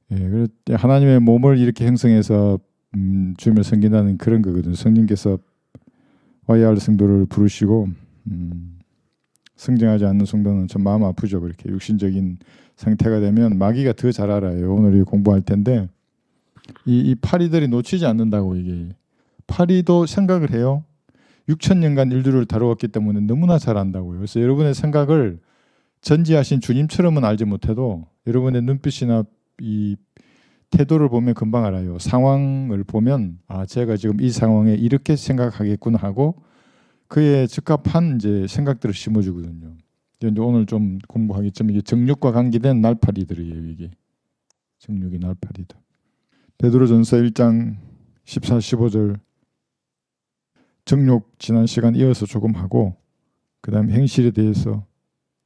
그래서 하나님의 몸을 이렇게 형성해서 주님을 섬긴다는 그런 거거든요. 성령께서 와야 할 성도를 부르시고 성장하지 않는 성도는 좀 마음 아프죠. 그렇게 육신적인 상태가 되면 마귀가 더 잘 알아요. 오늘 공부할 텐데 이 파리들이 놓치지 않는다고. 이게 파리도 생각을 해요. 6,000년간 인류를 다루었기 때문에 너무나 잘 안다고요. 그래서 여러분의 생각을 전지하신 주님처럼은 알지 못해도 여러분의 눈빛이나 이 태도를 보면 금방 알아요. 상황을 보면 제가 지금 이 상황에 이렇게 생각하겠구나 하고 그에 적합한 이제 생각들을 심어주거든요. 이제 오늘 좀 공부하겠지만 이게 정욕과 관계된 날파리들이에요. 이게 정욕이 날파리다. 베드로전서 1장 14, 15절 정욕 지난 시간 이어서 조금 하고 그다음 행실에 대해서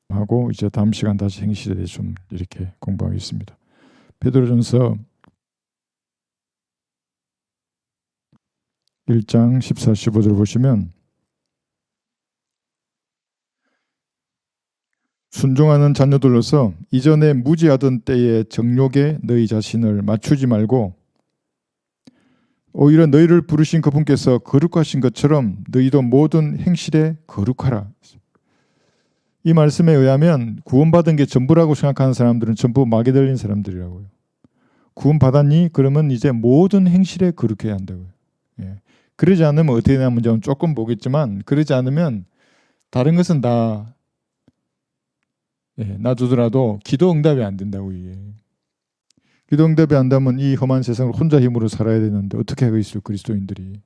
하고 이제 다음 시간 다시 행실에 대해서 좀 이렇게 공부하겠습니다. 베드로전서 1장 14, 15절 보시면 순종하는 자녀들로서 이전에 무지하던 때의 정욕에 너희 자신을 맞추지 말고 오히려 너희를 부르신 그분께서 거룩하신 것처럼 너희도 모든 행실에 거룩하라. 이 말씀에 의하면 구원받은 게 전부라고 생각하는 사람들은 전부 마귀 들린 사람들이라고요. 구원받았니? 그러면 이제 모든 행실에 거룩해야 한다고요. 그러지 않으면 어떻게 되냐면 좀 조금 보겠지만 그러지 않으면 다른 것은 다 놔두더라도 기도 응답이 안 된다고. 이게 기도 응답이 안 되면 이 험한 세상을 혼자 힘으로 살아야 되는데 어떻게 하고 있을 그리스도인들이.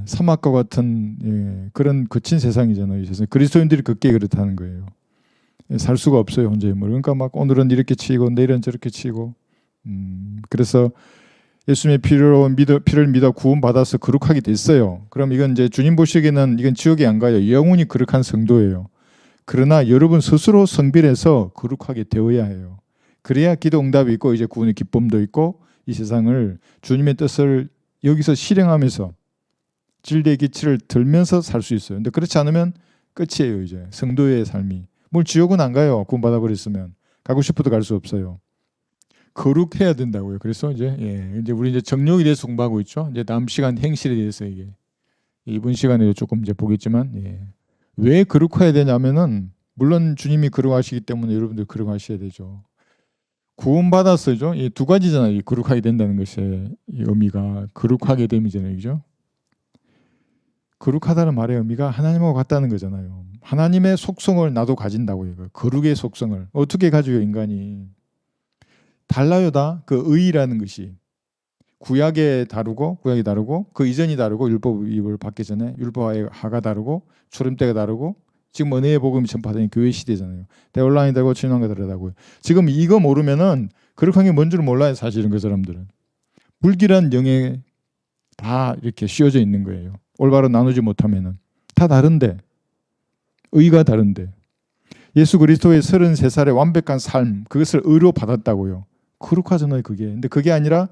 사막과 같은 그런 거친 세상이잖아요. 이 세상. 그리스도인들이 그게 그렇다는 거예요. 살 수가 없어요. 혼자 힘으로. 그러니까 막 오늘은 이렇게 치고 내일은 저렇게 치고 그래서 예수님의 피를 믿어 구원받아서 거룩하게 됐어요. 그럼 이건 이제 주님 보시기에는 이건 지옥에 안 가요. 영원히 거룩한 성도예요. 그러나 여러분 스스로 성별해서 거룩하게 되어야 해요. 그래야 기도 응답이 있고 이제 구원의 기쁨도 있고 이 세상을 주님의 뜻을 여기서 실행하면서 진리의 기치를 들면서 살 수 있어요. 근데 그렇지 않으면 끝이에요. 이제 성도의 삶이. 뭘 지옥은 안 가요. 구원받아 버렸으면. 가고 싶어도 갈 수 없어요. 거룩해야 된다고요. 그래서 이제 우리 이제 정욕에 대해서 공부하고 있죠. 이제 다음 시간 행실에 대해서 이게 이번 시간에도 조금 이제 보겠지만 왜 거룩해야 되냐면은 물론 주님이 거룩하시기 때문에 여러분들 거룩하셔야 되죠. 구원받았어요. 이 두 가지잖아요. 이 거룩하게 된다는 것의 이 의미가 거룩하게 됨이잖아요. 그죠? 거룩하다는 말의 의미가 하나님하고 같다는 거잖아요. 하나님의 속성을 나도 가진다고요. 거룩의 속성을. 어떻게 가지고 인간이. 달라요 다. 그 의라는 것이. 구약이 다르고 그 이전이 다르고 율법을 받기 전에 율법의 하가 다르고 초림 때가 다르고 지금 은혜의 복음이 전파되는 교회 시대잖아요. 대혼란이 다르고 진화가 다르다고요. 지금 이거 모르면은 거룩한 게 뭔 줄 몰라요. 사실은 그 사람들은. 불길한 영에 다 이렇게 씌워져 있는 거예요. 올바로 나누지 못하면은 다 다른데 의가 다른데 예수 그리스도의 33살의 완벽한 삶 그것을 의로 받았다고요. 거룩하잖아요. 그게. 근데 그게 아니라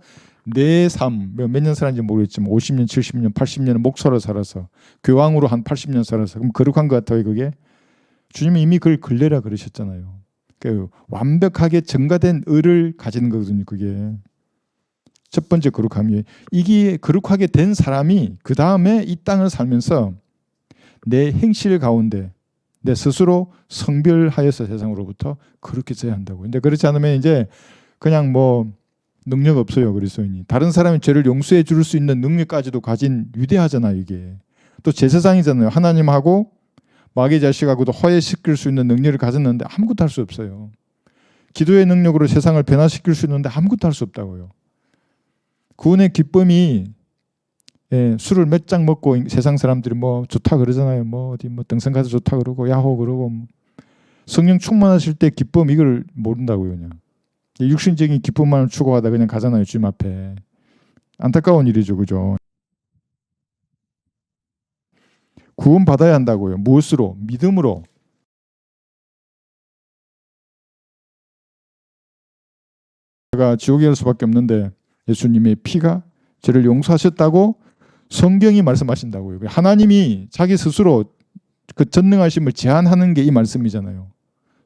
내 삶 몇 년 살았는지 모르겠지만 50년, 70년, 80년을 목사로 살아서 교황으로 한 80년 살아서 그럼 거룩한 것 같아요. 그게. 주님이 이미 그걸 걸레라 그러셨잖아요. 그 완벽하게 증가된 의를 가지는 거거든요. 그게. 첫 번째 거룩함이 이게 거룩하게 된 사람이 그 다음에 이 땅을 살면서 내 행실 가운데 내 스스로 성별하여서 세상으로부터 그렇게 써야 한다고. 근데 그렇지 않으면 이제 그냥 뭐 능력 없어요. 그리스도인이. 다른 사람이 죄를 용서해 줄 수 있는 능력까지도 가진 위대하잖아요. 이게. 또 제사장이잖아요. 하나님하고 마귀 자식하고도 화해시킬 수 있는 능력을 가졌는데 아무것도 할 수 없어요. 기도의 능력으로 세상을 변화시킬 수 있는데 아무것도 할 수 없다고요. 구원의 기쁨이 술을 몇 잔 먹고 세상 사람들이 뭐 좋다 그러잖아요. 뭐 어디 뭐 등산 가서 좋다 그러고 야호 그러고 성령 충만하실 때 기쁨 이걸 모른다고요. 그냥 육신적인 기쁨만을 추구하다 그냥 가잖아요. 주님 앞에. 안타까운 일이죠. 그죠? 구원 받아야 한다고요. 무엇으로? 믿음으로. 제가 지옥에 갈 수밖에 없는데 예수님의 피가 죄를 용서하셨다고 성경이 말씀하신다고요. 하나님이 자기 스스로 그 전능하심을 제한하는 게 이 말씀이잖아요.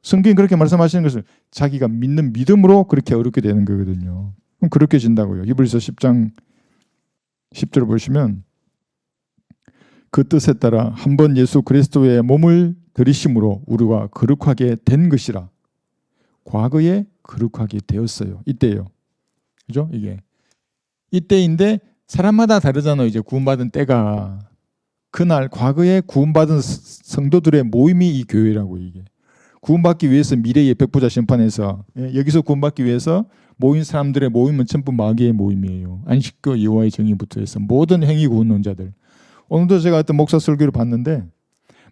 성경이 그렇게 말씀하시는 것을 자기가 믿는 믿음으로 그렇게 어렵게 되는 거거든요. 그럼 그렇게 진다고요. 히브리서 10장 10절 보시면 그 뜻에 따라 한 번 예수 그리스도의 몸을 들이심으로 우리가 거룩하게 된 것이라. 과거에 거룩하게 되었어요. 이때요. 그죠? 이게 이때인데 사람마다 다르잖아요. 이제 구원받은 때가. 그날 과거에 구원받은 성도들의 모임이 이 교회라고. 이게 구원받기 위해서 미래의 백부자 심판에서 여기서 구원받기 위해서 모인 사람들의 모임은 전부 마귀의 모임이에요. 안식교 여호와의 정의부터 해서 모든 행위 구원론자들. 오늘도 제가 어떤 목사 설교를 봤는데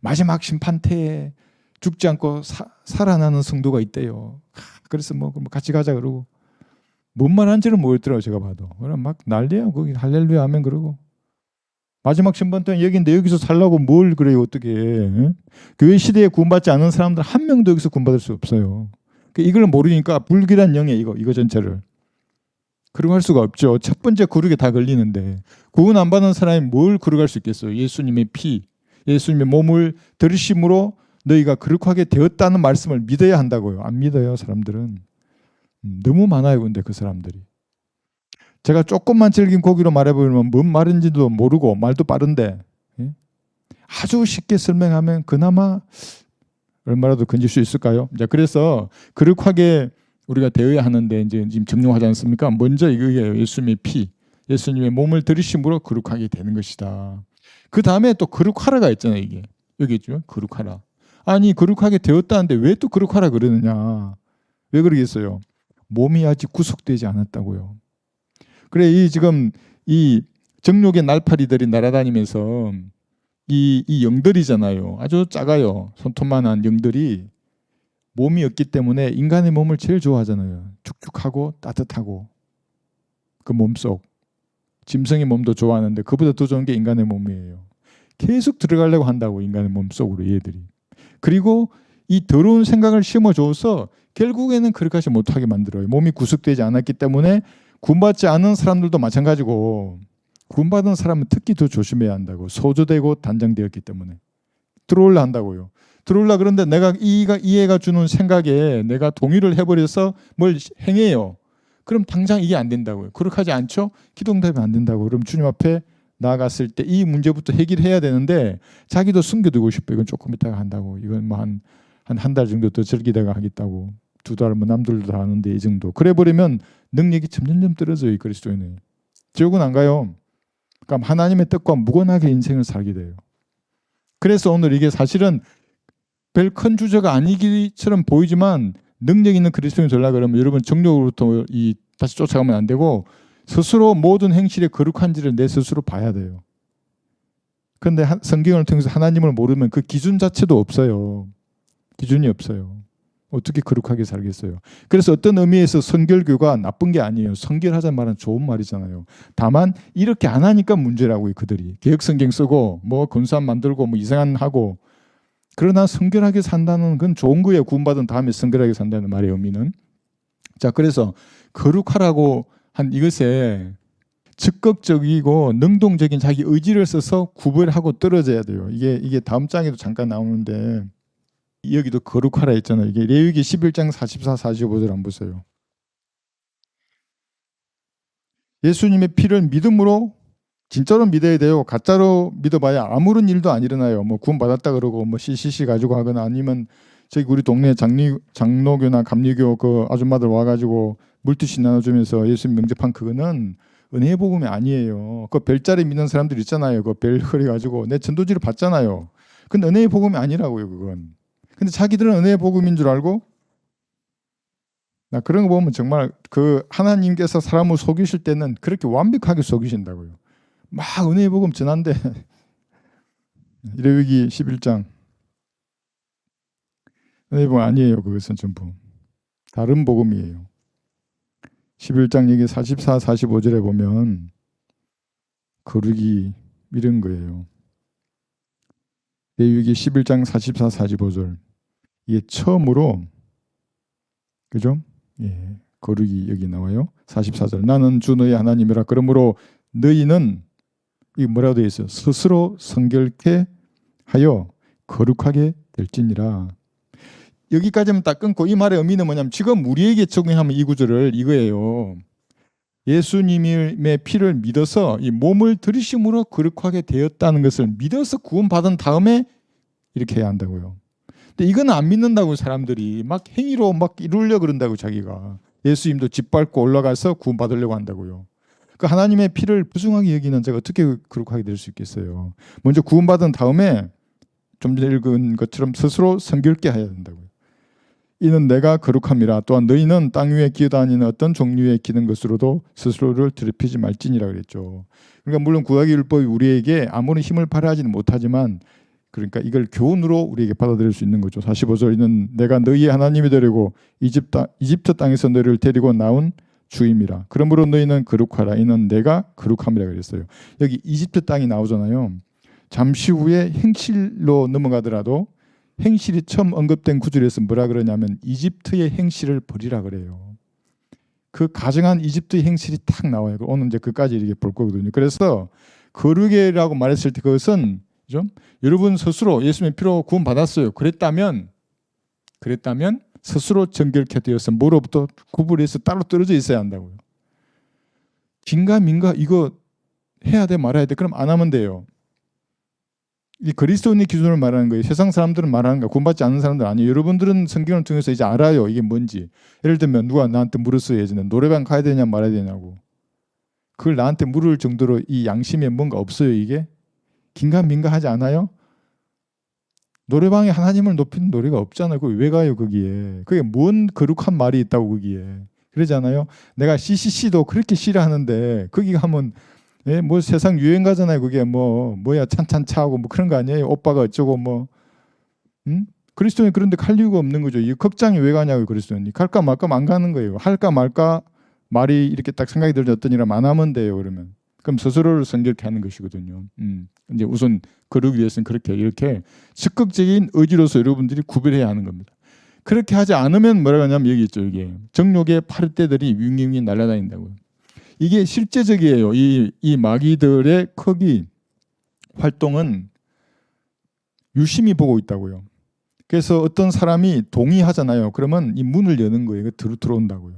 마지막 심판 때에 죽지 않고 살아나는 성도가 있대요. 그래서 뭐 같이 가자 그러고 뭔 말한지는 모르겠더라고요. 제가 봐도. 그럼 막 난리야. 거기 할렐루야 하면 그러고 마지막 심판 때는 여기인데 여기서 살라고 뭘 그래요. 어떻게 해? 교회 시대에 구원받지 않은 사람들 한 명도 여기서 구원받을 수 없어요. 이걸 모르니까 불길한 영에 이거 전체를 그러고 할 수가 없죠. 첫 번째 거룩에 다 걸리는데 구원 안 받은 사람이 뭘 거룩할 수 있겠어요. 예수님의 피, 예수님의 몸을 들이심으로 너희가 거룩하게 되었다는 말씀을 믿어야 한다고요. 안 믿어요. 사람들은. 너무 많아요. 근데 그 사람들이. 제가 조금만 질긴 고기로 말해보면 뭔 말인지도 모르고 말도 빠른데 아주 쉽게 설명하면 그나마 얼마라도 건질 수 있을까요? 그래서 거룩하게 우리가 되어야 하는데 이제 지금 정령하지 않습니까? 먼저 이거예요. 예수님의 피, 예수님의 몸을 들이심으로 거룩하게 되는 것이다. 그 다음에 또 거룩하라가 있잖아요. 이게 여기 있죠. 거룩하라. 아니 거룩하게 되었다는데 왜 또 거룩하라 그러느냐? 왜 그러겠어요? 몸이 아직 구속되지 않았다고요. 그래 지금 이 정욕의 날파리들이 날아다니면서 이 영들이잖아요. 아주 작아요. 손톱만한 영들이 몸이 없기 때문에 인간의 몸을 제일 좋아하잖아요. 축축하고 따뜻하고 그 몸속. 짐승의 몸도 좋아하는데 그보다 더 좋은 게 인간의 몸이에요. 계속 들어가려고 한다고 인간의 몸속으로 얘들이. 그리고 이 더러운 생각을 심어줘서 결국에는 그렇게까지 못하게 만들어요. 몸이 구속되지 않았기 때문에 구원받지 않은 사람들도 마찬가지고 구원받은 사람은 특히 더 조심해야 한다고. 소조되고 단장되었기 때문에 들어올라 한다고요. 들어올라 그런데 내가 이 애가 주는 생각에 내가 동의를 해버려서 뭘 행해요. 그럼 당장 이게 안 된다고요. 그렇게 하지 않죠? 기도응답이 안 된다고. 그럼 주님 앞에 나아갔을 때 이 문제부터 해결해야 되는데 자기도 숨겨두고 싶어. 이건 조금 있다가 한다고. 이건 뭐 한 달 정도 더 즐기다가 하겠다고. 2달 뭐 남들도 다 하는데 이 정도. 그래 버리면 능력이 점점점 떨어져요. 이 그리스도인은. 지옥은 안 가요. 그러니까 하나님의 뜻과 무관하게 인생을 살게 돼요. 그래서 오늘 이게 사실은 별 큰 주제가 아니기처럼 보이지만 능력 있는 그리스도인이 되려고 그러면 여러분 정욕으로부터 다시 쫓아가면 안 되고 스스로 모든 행실에 거룩한지를 내 스스로 봐야 돼요. 그런데 성경을 통해서 하나님을 모르면 그 기준 자체도 없어요. 기준이 없어요. 어떻게 거룩하게 살겠어요. 그래서 어떤 의미에서 선결교가 나쁜 게 아니에요. 선결하자는 말은 좋은 말이잖아요. 다만 이렇게 안 하니까 문제라고요. 그들이 개혁성경 쓰고 뭐 건수함 만들고 뭐 이상한 하고. 그러나 선결하게 산다는 건 좋은 거예요. 구원받은 다음에 선결하게 산다는 말의 의미는. 자, 그래서 거룩하라고 한 이것에 적극적이고 능동적인 자기 의지를 써서 구별하고 떨어져야 돼요. 이게 다음 장에도 잠깐 나오는데 여기도 거룩하라 했잖아요. 이게 레위기 11장 44, 45절 한번 보세요. 예수님의 피를 믿음으로 진짜로 믿어야 돼요. 가짜로 믿어봐야 아무런 일도 안 일어나요. 뭐 구원받았다 그러고 뭐 CCC 가지고 하거나 아니면 저기 우리 동네 장로교나 감리교 그 아줌마들 와가지고 물티슈 나눠주면서 예수님 명접한 그거는 은혜의 복음이 아니에요. 그 별자리 믿는 사람들 있잖아요. 그 별 그래가지고 내 전도지를 받잖아요. 근데 은혜의 복음이 아니라고요. 그건. 근데 자기들은 은혜의 복음인 줄 알고 나 그런 거 보면 정말 그 하나님께서 사람을 속이실 때는 그렇게 완벽하게 속이신다고요. 막 은혜의 복음 전한데 레위기 11장 은혜의 복음 아니에요. 그것은 전부 다른 복음이에요. 11장 여기 44, 45절에 보면 거룩이 이런 거예요. 레위기 11장 44, 45절 이게 처음으로 그죠? 예, 거룩이 여기 나와요. 44절 나는 주 너희 하나님이라 그러므로 너희는 이 뭐라고 되어 있어요? 스스로 성결케 하여 거룩하게 될지니라. 여기까지만 딱 끊고 이 말의 의미는 뭐냐면 지금 우리에게 적용하면 이 구절을 이거예요. 예수님의 피를 믿어서 이 몸을 들이심으로 거룩하게 되었다는 것을 믿어서 구원받은 다음에 이렇게 해야 한다고요. 근데 이건 안 믿는다고 사람들이 막 행위로 막 이루려고 그런다고 자기가. 예수님도 집 밟고 올라가서 구원받으려고 한다고요. 그 하나님의 피를 부정하게 여기는 자가 어떻게 거룩하게 될 수 있겠어요. 먼저 구원받은 다음에 좀 전에 읽은 것처럼 스스로 성결케 해야 된다고요. 이는 내가 거룩함이라. 또한 너희는 땅 위에 기어다니는 어떤 종류의 기는 것으로도 스스로를 더럽히지 말지니라 그랬죠. 그러니까 물론 구약의 율법이 우리에게 아무리 힘을 발휘하지는 못하지만 그러니까 이걸 교훈으로 우리에게 받아들일 수 있는 거죠. 45절 이는 내가 너희의 하나님이 되려고 이집트 땅에서 너희를 데리고 나온 주임이라. 그러므로 너희는 거룩하라. 이는 내가 거룩함이라 그랬어요. 여기 이집트 땅이 나오잖아요. 잠시 후에 행실로 넘어가더라도 행실이 처음 언급된 구절에서 뭐라 그러냐면 이집트의 행실을 버리라 그래요. 그 가정한 이집트의 행실이 딱 나와요. 오늘 이제 그까지 이렇게 볼 거거든요. 그래서 거룩이라고 말했을 때 그것은 그죠? 여러분 스스로 예수님의 피로 구원 받았어요. 그랬다면 스스로 정결케 되어서 뭐로부터 구분해서 따로 떨어져 있어야 한다고요. 긴가민가 이거 해야 돼 말아야 돼 그럼 안 하면 돼요. 이 그리스도인의 기준을 말하는 거예요. 세상 사람들은 말하는 거예요. 구원받지 않는 사람들 아니에요. 여러분들은 성경을 통해서 이제 알아요. 이게 뭔지. 예를 들면 누가 나한테 물었어요. 예전에 노래방 가야 되냐 말아야 되냐고. 그걸 나한테 물을 정도로 이 양심에 뭔가 없어요. 이게. 긴가민가 하지 않아요? 노래방에 하나님을 높이는 노래가 없잖아요. 그거 왜 가요 거기에. 그게 뭔 거룩한 말이 있다고 거기에. 그러잖아요. 내가 CCC도 그렇게 싫어하는데 거기 가면 예, 뭐 세상 유행가잖아요. 그게 뭐야 찬찬차하고 뭐 그런 거 아니에요. 오빠가 어쩌고 뭐 그리스도인이 그런데 갈 이유가 없는 거죠. 이 극장에 왜 가냐고 그리스도인이. 갈까 말까 안 가는 거예요. 할까 말까 말이 이렇게 딱 생각이 들지 어떤 일을 안 하면 돼요. 그러면 그럼 스스로를 성결케 하는 것이거든요. 이제 우선 그러기 위해서는 그렇게 이렇게 적극적인 의지로서 여러분들이 구별해야 하는 겁니다. 그렇게 하지 않으면 뭐라고 하냐면 여기 있죠. 이게 정욕의 파리떼들이 윙윙 날아다닌다고요. 이게 실제적이에요. 이 마귀들의 크기 활동은 유심히 보고 있다고요. 그래서 어떤 사람이 동의하잖아요. 그러면 이 문을 여는 거예요. 들어온다고요.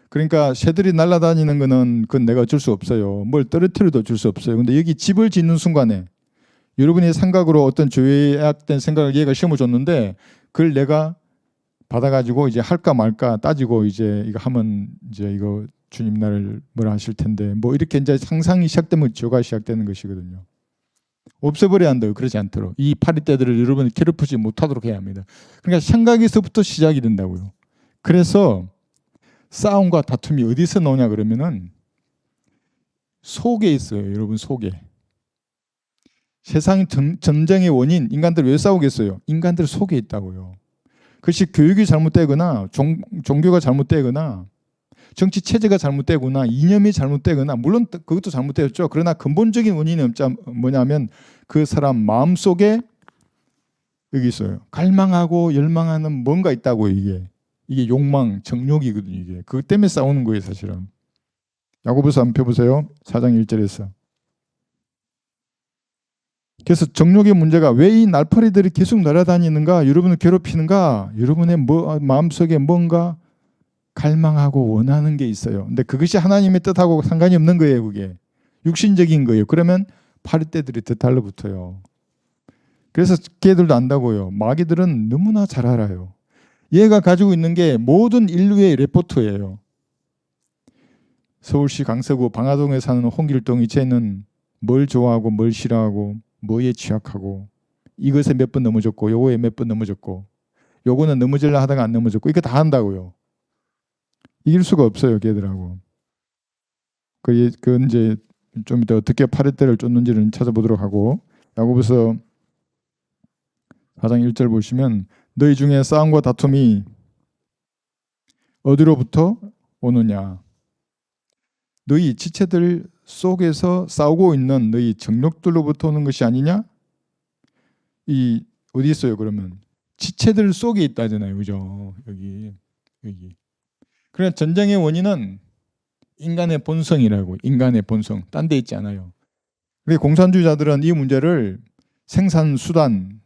그러니까 새들이 날아다니는 거는 그건 내가 어쩔 수 없어요. 뭘 떨어뜨려도 어쩔 수 없어요. 근데 여기 집을 짓는 순간에 여러분의 생각으로 어떤 죄악된 생각을 얘가 심어줬는데 그걸 내가 받아가지고 이제 할까 말까 따지고 이제 이거 하면 이제 이거 주님 나를 뭐라 하실 텐데 뭐 이렇게 이제 상상이 시작되면 죄가 시작되는 것이거든요. 없애버려야 한다고. 그러지 않도록 이 파리떼들을 여러분이 괴롭히지 못하도록 해야 합니다. 그러니까 생각에서부터 시작이 된다고요. 그래서 싸움과 다툼이 어디서 나오냐 그러면은 속에 있어요. 여러분 속에. 세상 전쟁의 원인 인간들 왜 싸우겠어요? 인간들 속에 있다고요. 그것이 교육이 잘못되거나 종교가 잘못되거나 정치 체제가 잘못되거나 이념이 잘못되거나 물론 그것도 잘못되었죠. 그러나 근본적인 원인이 뭐냐면 그 사람 마음속에 여기 있어요. 갈망하고 열망하는 뭔가 있다고 이게 욕망, 정욕이거든요. 이게 그것 때문에 싸우는 거예요, 사실은. 야고보서 한번 펴보세요. 4장 1절에서. 그래서 정욕의 문제가 왜 이 날파리들이 계속 날아다니는가? 여러분을 괴롭히는가? 여러분의 마음속에 뭔가 갈망하고 원하는 게 있어요. 근데 그것이 하나님의 뜻하고 상관이 없는 거예요. 그게 육신적인 거예요. 그러면 파리떼들이 더 달라붙어요. 그래서 걔들도 안다고요. 마귀들은 너무나 잘 알아요. 얘가 가지고 있는 게 모든 인류의 레포트예요. 서울시 강서구 방화동에 사는 홍길동이 쟤는 뭘 좋아하고 뭘 싫어하고 뭐에 취약하고 이것에 몇 번 넘어졌고 요거에 몇 번 넘어졌고 요거는 넘어질라 하다가 안 넘어졌고 이거 다 한다고요. 이길 수가 없어요, 걔들하고. 그 이제 좀 이따 어떻게 파리떼를 쫓는지를 찾아보도록 하고 야고보서 4장 1절 보시면 너희 중에 싸움과 다툼이 어디로부터 오느냐? 너희 지체들 속에서 싸우고 있는 너희 정욕들로부터 오는 것이 아니냐? 이 어디 있어요? 그러면 지체들 속에 있다잖아요, 그죠? 여기. 그러니까 전쟁의 원인은 인간의 본성이라고. 인간의 본성. 딴 데 있지 않아요. 그래서 공산주의자들은 이 문제를 생산 수단,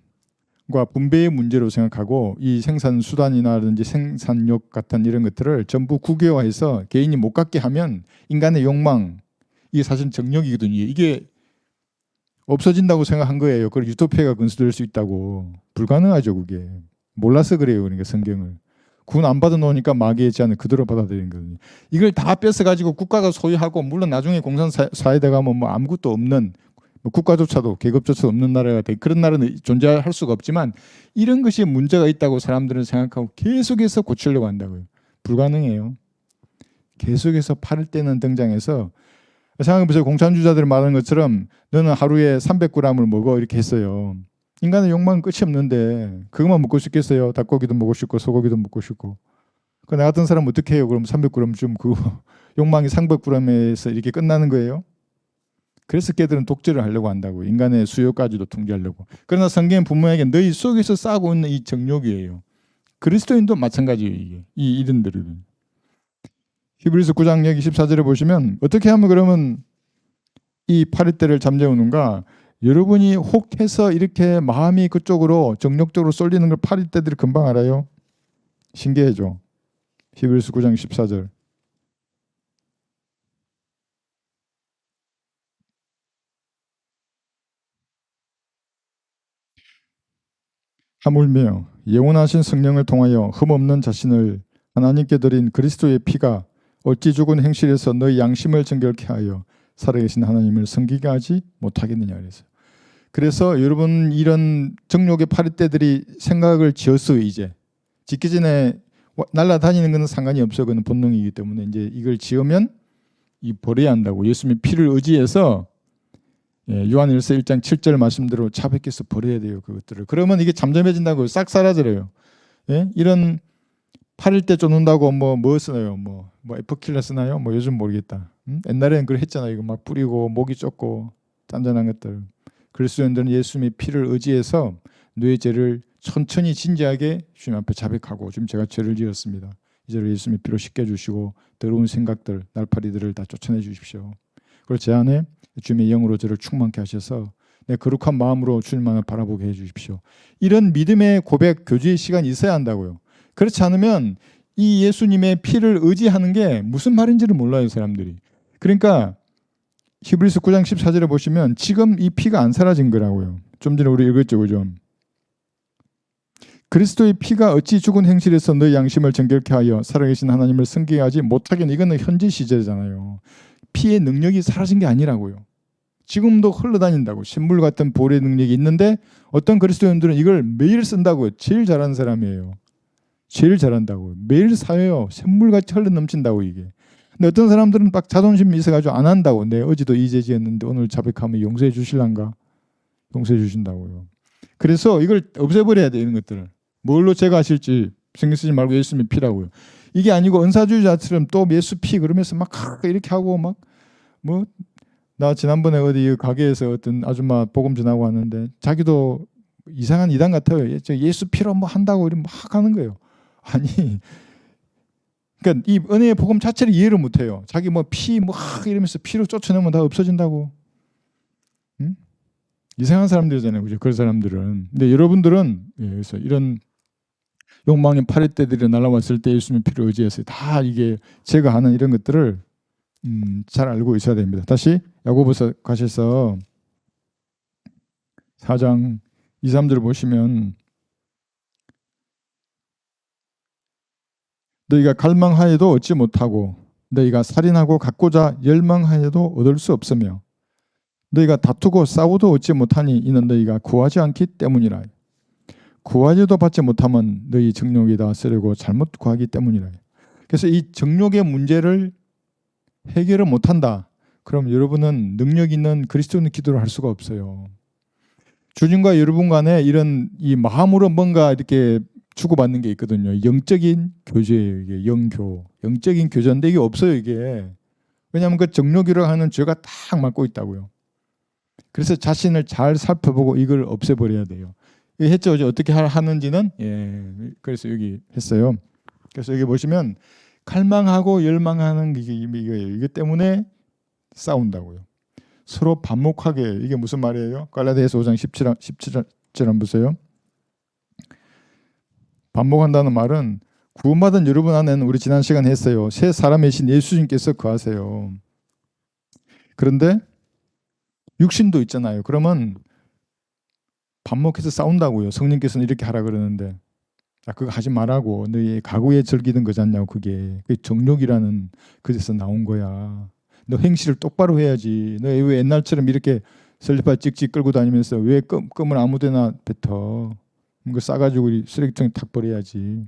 분배의 문제로 생각하고 이 생산 수단이나든지 생산력 같은 이런 것들을 전부 국유화해서 개인이 못 갖게 하면 인간의 욕망, 이게 사실 정력이거든요. 이게 없어진다고 생각한 거예요. 그걸 유토피아가 건설될 수 있다고. 불가능하죠, 그게. 몰라서 그래요. 그러니까 성경을. 군 안 받아놓으니까 마귀의 제안을 그대로 받아들이는 거거든요. 이걸 다 뺏어가지고 국가가 소유하고, 물론 나중에 공산사회대 가면 뭐 아무것도 없는, 뭐 국가조차도 계급조차도 없는 나라가 돼. 그런 나라는 존재할 수가 없지만 이런 것이 문제가 있다고 사람들은 생각하고 계속해서 고치려고 한다고요. 불가능해요. 계속해서 팔을 때는 등장해서, 생각해보세요. 공산주의자들이 말하는 것처럼 너는 하루에 300g을 먹어 이렇게 했어요. 인간의 욕망은 끝이 없는데 그것만 먹고 싶겠어요. 닭고기도 먹고 싶고 소고기도 먹고 싶고. 나 같은 사람은 어떻게 해요? 그럼 300g 좀 그 욕망이 300g에서 이렇게 끝나는 거예요? 그래서 걔들은 독재를 하려고 한다고. 인간의 수요까지도 통제하려고. 그러나 성경은 분명하게 너희 속에서 싸고 있는 이 정욕이에요. 그리스도인도 마찬가지예요. 이게. 이 이른들은. 히브리서 9장 여기 14절에 보시면 어떻게 하면 그러면 이 파리떼를 잠재우는가? 여러분이 혹해서 이렇게 마음이 그쪽으로 정력적으로 쏠리는 걸 파리떼들이 금방 알아요. 신기해죠. 히브리서 9장 14절. 하물며 예언하신 성령을 통하여 흠없는 자신을 하나님께 드린 그리스도의 피가 어찌 죽은 행실에서 너희 양심을 정결케 하여 살아계신 하나님을 섬기게 하지 못하겠느냐 그랬어요. 그래서 여러분 이런 정욕의 파리떼들이 생각을 지었어요. 이제 짓기 전에 날아다니는 것은 상관이 없어요. 그건 본능이기 때문에 이제 이걸 지으면 이 버려야 한다고. 예수님의 피를 의지해서 요한일서 1장 7절 말씀대로 자백해서 버려야 돼요. 그것들을. 그러면 이게 잠잠해진다고 싹 사라져요. 예? 이런 팔을 때 쫓는다고 뭐 쓰나요? 뭐 에프킬러 쓰나요? 뭐 요즘 모르겠다. 옛날에는 그걸 했잖아요. 이거 막 뿌리고 목이 쫓고 짠짠한 것들. 그리스도인들은 예수님의 피를 의지해서 뇌의 죄를 천천히 진지하게 주님 앞에 자백하고 지금 제가 죄를 지었습니다. 이제를 예수님의 피로 씻겨주시고 더러운 생각들, 날파리들을 다 쫓아내 주십시오. 그리고 제 안에 주님의 영으로 저를 충만케 하셔서 내 거룩한 마음으로 주님만을 바라보게 해주십시오. 이런 믿음의 고백, 교제의 시간이 있어야 한다고요. 그렇지 않으면 이 예수님의 피를 의지하는 게 무슨 말인지를 몰라요, 사람들이. 그러니까 히브리서 9장 14절에 보시면 지금 이 피가 안 사라진 거라고요. 좀 전에 우리 읽었죠, 그죠? 그리스도의 피가 어찌 죽은 행실에서 너희 양심을 정결케 하여 살아계신 하나님을 섬기게 하지 못하겠는, 이거는 현재 시제잖아요. 피의 능력이 사라진 게 아니라고요. 지금도 흘러다닌다고. 신물 같은 보혈의 능력이 있는데 어떤 그리스도인들은 이걸 매일 쓴다고요. 제일 잘하는 사람이에요. 제일 잘한다고. 매일 사요. 샘물같이 흘러넘친다고 이게. 근데 어떤 사람들은 막 자존심이 있어가지고 안 한다고. 내 어제도 이 죄 지었는데 오늘 자백하면 용서해 주실란가? 용서해 주신다고요. 그래서 이걸 없애버려야 돼. 이런 것들을. 뭘로 제거하실지 신경 쓰지 말고 예수님의 피라고요. 이게 아니고 은사주의자처럼 또 예수 피 그러면서 막 이렇게 하고 막 뭐 나 지난번에 어디 가게에서 어떤 아줌마 복음 전하고 왔는데 자기도 이상한 이단 같아요. 예수 피로 뭐 한다고 이렇게 막 하는 거예요. 아니, 그러니까 이 은혜의 복음 자체를 이해를 못해요. 자기 뭐 피 뭐 이러면서 피로 쫓아내면 다 없어진다고. 응? 이상한 사람들이잖아요, 그죠? 그런 사람들은. 근데 여러분들은 그래서 이런 욕망의 파리떼들이 날아왔을 때 예수님의 피를 의지해서 다 이게 제거하는 이런 것들을 잘 알고 있어야 됩니다. 다시 야고보서 가셔서 4장 2, 3절 보시면 너희가 갈망하여도 얻지 못하고 너희가 살인하고 갖고자 열망하여도 얻을 수 없으며 너희가 다투고 싸우도 얻지 못하니 이는 너희가 구하지 않기 때문이라. 구하지도 받지 못하면 너희 정욕이다 쓰려고 잘못 구하기 때문이라. 그래서 이 정욕의 문제를 해결을 못한다. 그럼 여러분은 능력 있는 그리스도인 기도를 할 수가 없어요. 주님과 여러분 간에 이런 이 마음으로 뭔가 이렇게 주고받는 게 있거든요. 영적인 교제예요. 이게 영적인 교제인데 이게 없어요. 이게. 왜냐하면 그 정욕이라고 하는 죄가 딱 막고 있다고요. 그래서 자신을 잘 살펴보고 이걸 없애버려야 돼요. 했죠. 어떻게 하는지는 그래서 여기 했어요. 그래서 여기 보시면 갈망하고 열망하는 게 이거예요. 이것 때문에 싸운다고요. 서로 반목하게. 이게 무슨 말이에요? 갈라디아서 5장 17절 한번 보세요. 반복한다는 말은 구원받은 여러분 안에는 우리 지난 시간에 했어요. 새 사람의 신 예수님께서 거하세요. 그런데 육신도 있잖아요. 그러면 반복해서 싸운다고요. 성령께서는 이렇게 하라 그러는데 그거 하지 말라고. 너희 가구에 즐기는 거잖냐고. 그게 정욕이라는 그래서 나온 거야. 너 행실을 똑바로 해야지. 너 왜 옛날처럼 이렇게 설리파 찍찍 끌고 다니면서 왜 껌을 아무데나 뱉어. 이거 싸가지고 쓰레기통에 탁 버려야지.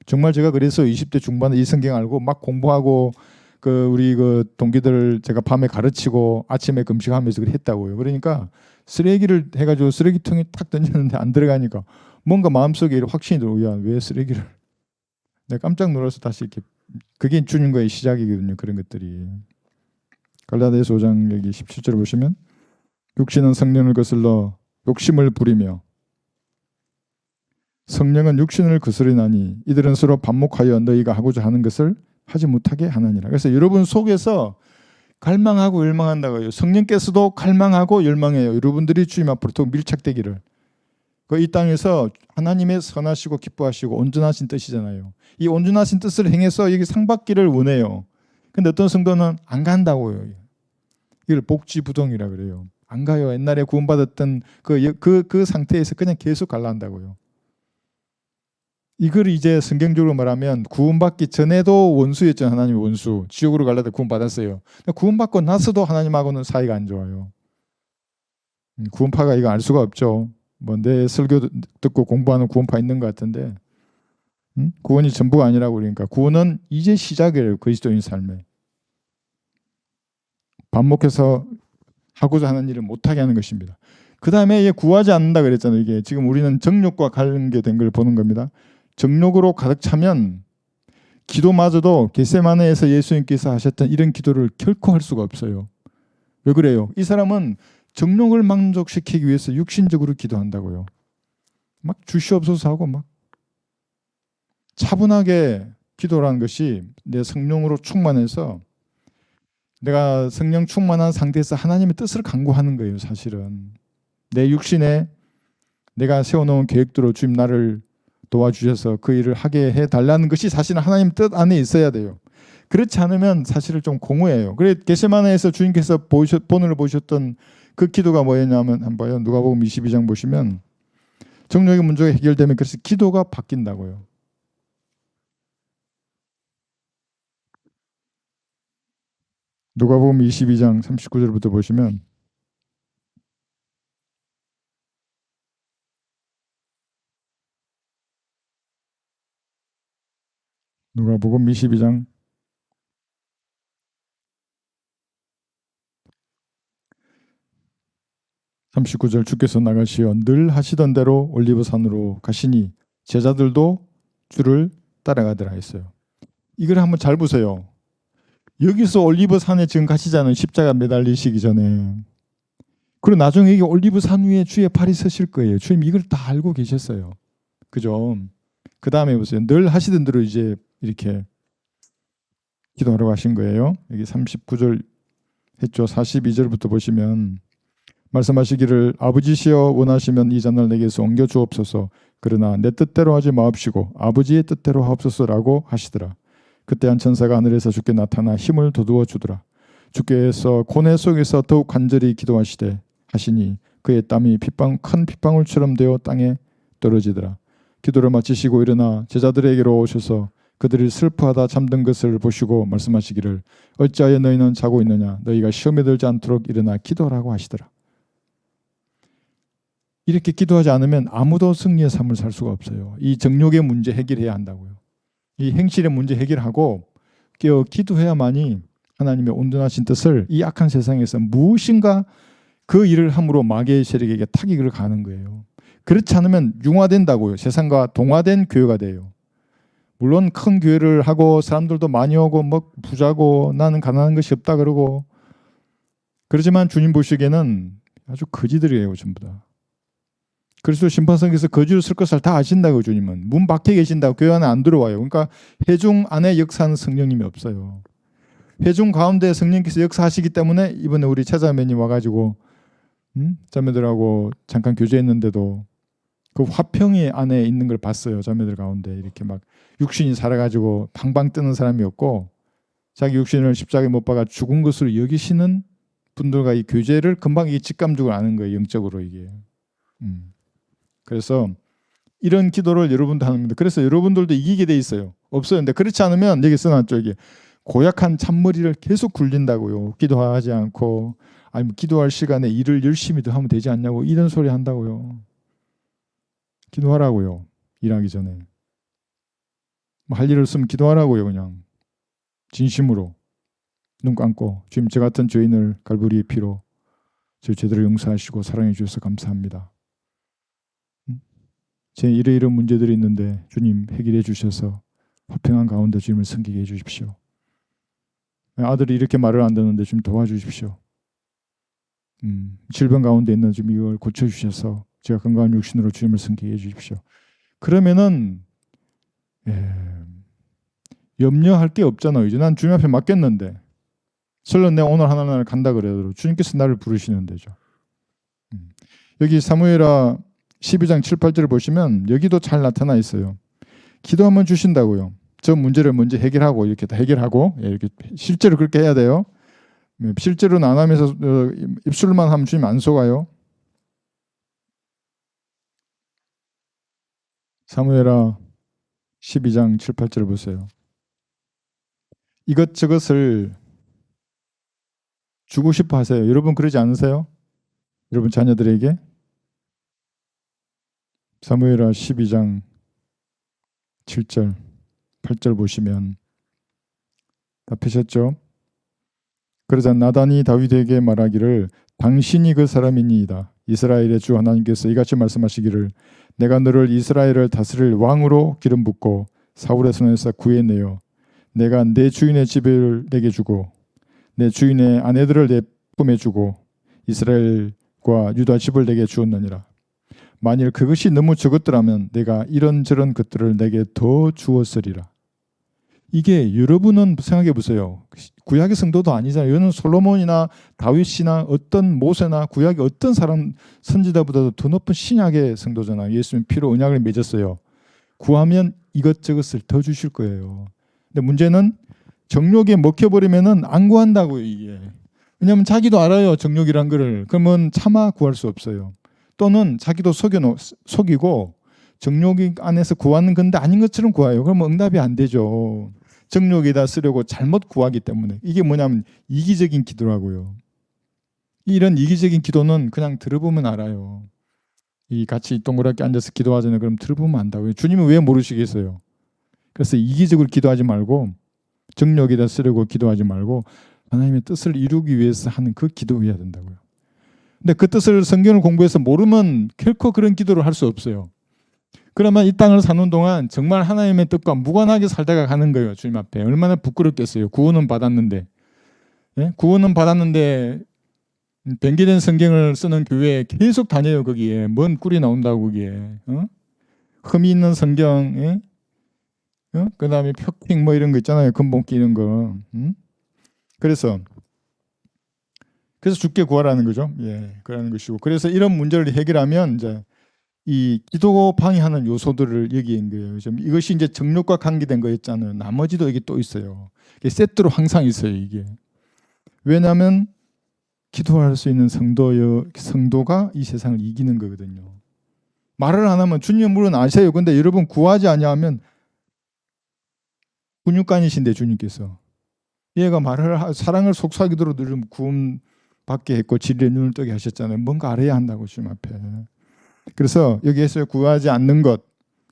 정말 제가 그래서 20대 중반에 이 성경 알고 막 공부하고 우리 동기들을 제가 밤에 가르치고 아침에 금식하면서 했다고요. 그러니까 쓰레기를 해가지고 쓰레기통에 탁 던졌는데 안 들어가니까 뭔가 마음속에 확신이 들어오고, 야, 왜 쓰레기를. 내가 깜짝 놀라서 다시 이렇게, 그게 주님과의 시작이거든요. 그런 것들이. 갈라디아서 5장 여기 17절 보시면 육신은 성령을 거슬러 욕심을 부리며 성령은 육신을 거스르나니 이들은 서로 반목하여 너희가 하고자 하는 것을 하지 못하게 하느니라. 그래서 여러분 속에서 갈망하고 열망한다고요. 성령께서도 갈망하고 열망해요. 여러분들이 주님 앞으로 더 밀착되기를. 이 땅에서 하나님의 선하시고 기뻐하시고 온전하신 뜻이잖아요. 이 온전하신 뜻을 행해서 여기 상 받기를 원해요. 근데 어떤 성도는 안 간다고요. 이걸 복지부동이라 그래요. 안 가요. 옛날에 구원받았던 그 상태에서 그냥 계속 갈라 한다고요. 이걸 이제 성경적으로 말하면 구원받기 전에도 원수였죠. 하나님의 원수. 지옥으로 갈라다 구원받았어요. 구원받고 나서도 하나님하고는 사이가 안 좋아요. 구원파가 이거 알 수가 없죠. 뭐 내 설교 듣고 공부하는 구원파 있는 것 같은데 구원이 전부가 아니라고. 그러니까 구원은 이제 시작이에요. 그리스도인 삶에. 반복해서 하고자 하는 일을 못하게 하는 것입니다. 그 다음에 구하지 않는다 그랬잖아요. 이게 지금 우리는 정욕과 관련된 걸 보는 겁니다. 정욕으로 가득 차면 기도마저도 겟세마네에서 예수님께서 하셨던 이런 기도를 결코 할 수가 없어요. 왜 그래요? 이 사람은 정욕을 만족시키기 위해서 육신적으로 기도한다고요. 막 주시옵소서 하고 막 차분하게 기도라는 것이 내 성령으로 충만해서 내가 성령 충만한 상태에서 하나님의 뜻을 간구하는 거예요. 사실은 내 육신에 내가 세워놓은 계획대로 주님 나를 도와주셔서 그 일을 하게 해달라는 것이 사실은 하나님 뜻 안에 있어야 돼요. 그렇지 않으면 사실은 좀 공허해요. 그래 겟세마네에서 주님께서 본을 보셨던 그 기도가 뭐였냐면 한번 봐요. 누가복음 22장 보시면 정욕의 문제가 해결되면 그래서 기도가 바뀐다고요. 누가복음 22장 39절부터 보시면 누가복음 22장 39절 주께서 나가시어 늘 하시던 대로 올리브산으로 가시니 제자들도 주를 따라가더라 했어요. 이걸 한번 잘 보세요. 여기서 올리브산에 지금 가시잖아요. 십자가 매달리시기 전에. 그리고 나중에 이게 올리브산 위에 주의 팔이 서실 거예요. 주님 이걸 다 알고 계셨어요. 그죠? 그 다음에 보세요. 늘 하시던 대로 이제 이렇게 기도하러 가신 거예요. 여기 39절 했죠. 42절부터 보시면 말씀하시기를 아버지시여 원하시면 이 잔을 내게서 옮겨 주옵소서. 그러나 내 뜻대로 하지 마옵시고 아버지의 뜻대로 하옵소서라고 하시더라. 그때 한 천사가 하늘에서 주께 나타나 힘을 돋우어 주더라. 주께서 고뇌 속에서 더욱 간절히 기도하시되 하시니 그의 땀이 큰 핏방울처럼 되어 땅에 떨어지더라. 기도를 마치시고 일어나 제자들에게로 오셔서 그들이 슬퍼하다 잠든 것을 보시고 말씀하시기를 어찌하여 너희는 자고 있느냐 너희가 시험에 들지 않도록 일어나 기도하라고 하시더라. 이렇게 기도하지 않으면 아무도 승리의 삶을 살 수가 없어요. 이 정욕의 문제 해결해야 한다고요. 이 행실의 문제 해결하고 기도해야만이 하나님의 온전하신 뜻을 이 악한 세상에서 무엇인가 그 일을 함으로 마귀의 세력에게 타격을 가는 거예요. 그렇지 않으면 융화된다고요. 세상과 동화된 교회가 돼요. 물론 큰 교회를 하고 사람들도 많이 오고 뭐 부자고 나는 가난한 것이 없다 그러고 그러지만 주님 보시기에는 아주 거지들이에요. 전부 다. 그리스도 심판석에서 거지로 쓸 것을 다 아신다고. 주님은 문 밖에 계신다고. 교회 안에 안 들어와요. 그러니까 회중 안에 역사하는 성령님이 없어요. 회중 가운데 성령께서 역사하시기 때문에 이번에 우리 차자매님 와가지고 자매들하고 잠깐 교제했는데도 그 화평이 안에 있는 걸 봤어요. 자매들 가운데 이렇게 막 육신이 살아가지고 방방 뜨는 사람이었고 자기 육신을 십자가에 못 박아 죽은 것으로 여기시는 분들과 이 교제를 금방 이 직감적으로 아는 거예요. 영적으로 이게. 그래서 이런 기도를 여러분도 합니다. 그래서 여러분들도 이기게 돼 있어요. 없어요. 근데 그렇지 않으면 여기 써놨죠. 이게 고약한 잔머리를 계속 굴린다고요. 기도하지 않고 아니면 기도할 시간에 일을 열심히 더 하면 되지 않냐고 이런 소리 한다고요. 기도하라고요. 일하기 전에. 뭐 할 일 없으면 기도하라고요. 그냥 진심으로 눈 감고 주님 저 같은 죄인을 갈보리의 피로 저 제대로 용서하시고 사랑해 주셔서 감사합니다. 제 이러이러한 문제들이 있는데 주님 해결해 주셔서 화평한 가운데 주님을 섬기게 해주십시오. 아들이 이렇게 말을 안 듣는데 좀 도와주십시오. 질병 가운데 있는 좀 이걸 고쳐주셔서 제가 건강한 육신으로 주님을 섬기게 해주십시오. 그러면은 염려할 게 없잖아요. 이제 난 주님 앞에 맡겼는데 설령 내가 오늘 하나님을 간다 그래도 주님께서 나를 부르시는 데죠. 여기 사무엘하 12장 7, 8절을 보시면 여기도 잘 나타나 있어요. 기도하면 주신다고요. 저 문제를 먼저 해결하고 이렇게 다 해결하고 이렇게 실제로 그렇게 해야 돼요. 실제로는 안 하면서 입술만 하면 주님 안 속아요. 사무엘하 12장 7, 8절 보세요. 이것저것을 주고 싶어 하세요. 여러분 그러지 않으세요? 여러분 자녀들에게? 사무엘하 12장 7절 8절 보시면 다 펴셨죠? 그러자 나단이 다윗에게 말하기를 당신이 그 사람이니이다. 이스라엘의 주 하나님께서 이같이 말씀하시기를 내가 너를 이스라엘을 다스릴 왕으로 기름 붓고 사울의 손에서 구해내어 내가 내 주인의 집을 내게 주고 내 주인의 아내들을 내 품에 주고 이스라엘과 유다 집을 내게 주었느니라. 만일 그것이 너무 적었더라면 내가 이런저런 것들을 내게 더 주었으리라. 이게 여러분은 생각해 보세요. 구약의 성도도 아니잖아요. 이거는 솔로몬이나 다윗이나 어떤 모세나 구약의 어떤 사람 선지자보다도 더 높은 신약의 성도잖아요. 예수님 피로 언약을 맺었어요. 구하면 이것저것을 더 주실 거예요. 근데 문제는 정욕에 먹혀버리면은 안 구한다고요. 이게. 왜냐하면 자기도 알아요. 정욕이란 거를. 그러면 차마 구할 수 없어요. 또는 자기도 속이고 정욕 안에서 구하는 건데 아닌 것처럼 구해요. 그러면 응답이 안 되죠. 정욕에다 쓰려고 잘못 구하기 때문에. 이게 뭐냐면 이기적인 기도라고요. 이런 이기적인 기도는 그냥 들어보면 알아요. 이 같이 동그랗게 앉아서 기도하잖아요. 그럼 들어보면 안다고요. 주님은 왜 모르시겠어요? 그래서 이기적으로 기도하지 말고 정욕에다 쓰려고 기도하지 말고 하나님의 뜻을 이루기 위해서 하는 그 기도해야 된다고요. 근데 그 뜻을 성경을 공부해서 모르면 결코 그런 기도를 할 수 없어요. 그러면 이 땅을 사는 동안 정말 하나님의 뜻과 무관하게 살다가 가는 거예요. 주님 앞에. 얼마나 부끄럽겠어요. 구원은 받았는데. 예? 구원은 받았는데 변기된 성경을 쓰는 교회에 계속 다녀요. 거기에. 뭔 꿀이 나온다고 거기에. 흠이 있는 성경. 예? 그 다음에 표킹 뭐 이런 거 있잖아요. 근본기 이런 거. 그래서 주께 구하라는 거죠. 예, 그러는 것이고. 그래서 이런 문제를 해결하면 이제 이 기도 방해하는 요소들을 여기인 거예요. 이것이 이제 정욕과 관계된 거였잖아요. 나머지도 이게 또 있어요. 이게 세트로 항상 있어요. 이게. 왜냐하면 기도할 수 있는 성도가 이 세상을 이기는 거거든요. 말을 안 하면 주님 물론 아세요. 근데 여러분 구하지 아니하면 근육간이신데 주님께서 얘가 말을 사랑을 속삭이도록 늘 구원 받게 했고 진리의 눈을 뜨게 하셨잖아요. 뭔가 알아야 한다고 주님 앞에. 그래서 여기에서 구하지 않는 것,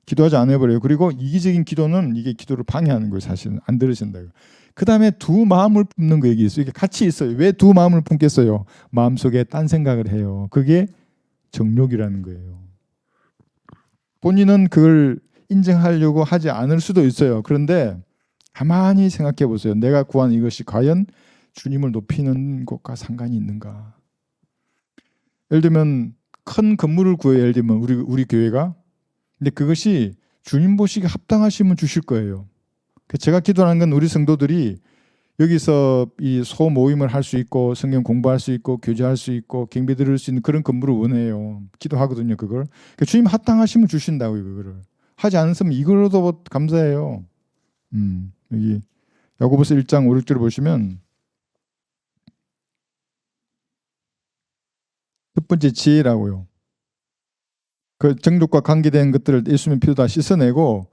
기도하지 않아 버려요. 그리고 이기적인 기도는 이게 기도를 방해하는 거예요. 사실은 안 들으신다고. 그 다음에 두 마음을 품는 거 여기 있어요. 이게 같이 있어요. 왜 두 마음을 품겠어요? 마음속에 딴 생각을 해요. 그게 정욕이라는 거예요. 본인은 그걸 인정하려고 하지 않을 수도 있어요. 그런데 가만히 생각해 보세요. 내가 구한 이것이 과연 주님을 높이는 것과 상관이 있는가? 예를 들면 큰 건물을 구해요. 예를 들면 우리 교회가. 근데 그것이 주님 보시기에 합당하시면 주실 거예요. 제가 기도하는 건 우리 성도들이 여기서 이 소모임을 할 수 있고 성경 공부할 수 있고 교제할 수 있고 경배 들을 수 있는 그런 건물을 원해요. 기도하거든요. 그걸. 그러니까 주님 합당하시면 주신다고요. 그거를. 하지 않으면 이걸로도 감사해요. 여기 야고보서 1장 5, 6절을 보시면 첫 번째 지혜라고요. 그 정욕과 관계된 것들을 예수님의 피로 다 씻어내고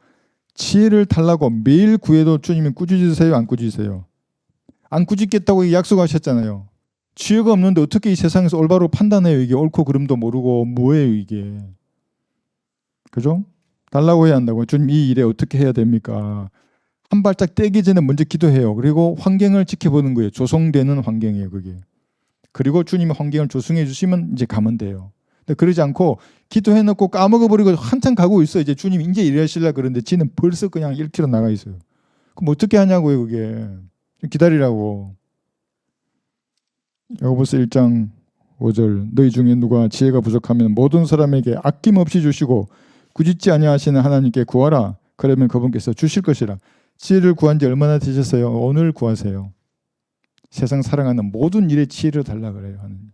지혜를 달라고 매일 구해도 주님은 꾸짖으세요? 안 꾸짖으세요? 안 꾸짖겠다고 약속하셨잖아요. 지혜가 없는데 어떻게 이 세상에서 올바로 판단해요? 이게 옳고 그름도 모르고 뭐예요 이게. 그죠? 달라고 해야 한다고. 주님 이 일에 어떻게 해야 됩니까? 한 발짝 떼기 전에 먼저 기도해요. 그리고 환경을 지켜보는 거예요. 조성되는 환경이에요 그게. 그리고 주님이 환경을 조성해 주시면 이제 가면 돼요. 근데 그러지 않고 기도해놓고 까먹어버리고 한참 가고 있어. 이제 주님 이제 일하시려 그러는데 지는 벌써 그냥 1km 나가 있어요. 그럼 어떻게 하냐고요 그게. 기다리라고. 야고보서 1장 5절 너희 중에 누가 지혜가 부족하면 모든 사람에게 아낌없이 주시고 꾸짖지 아니하시는 하나님께 구하라. 그러면 그분께서 주실 것이라. 지혜를 구한 지 얼마나 되셨어요? 오늘 구하세요. 세상 사랑하는 모든 일에 지혜를 달라 그래요. 하나님.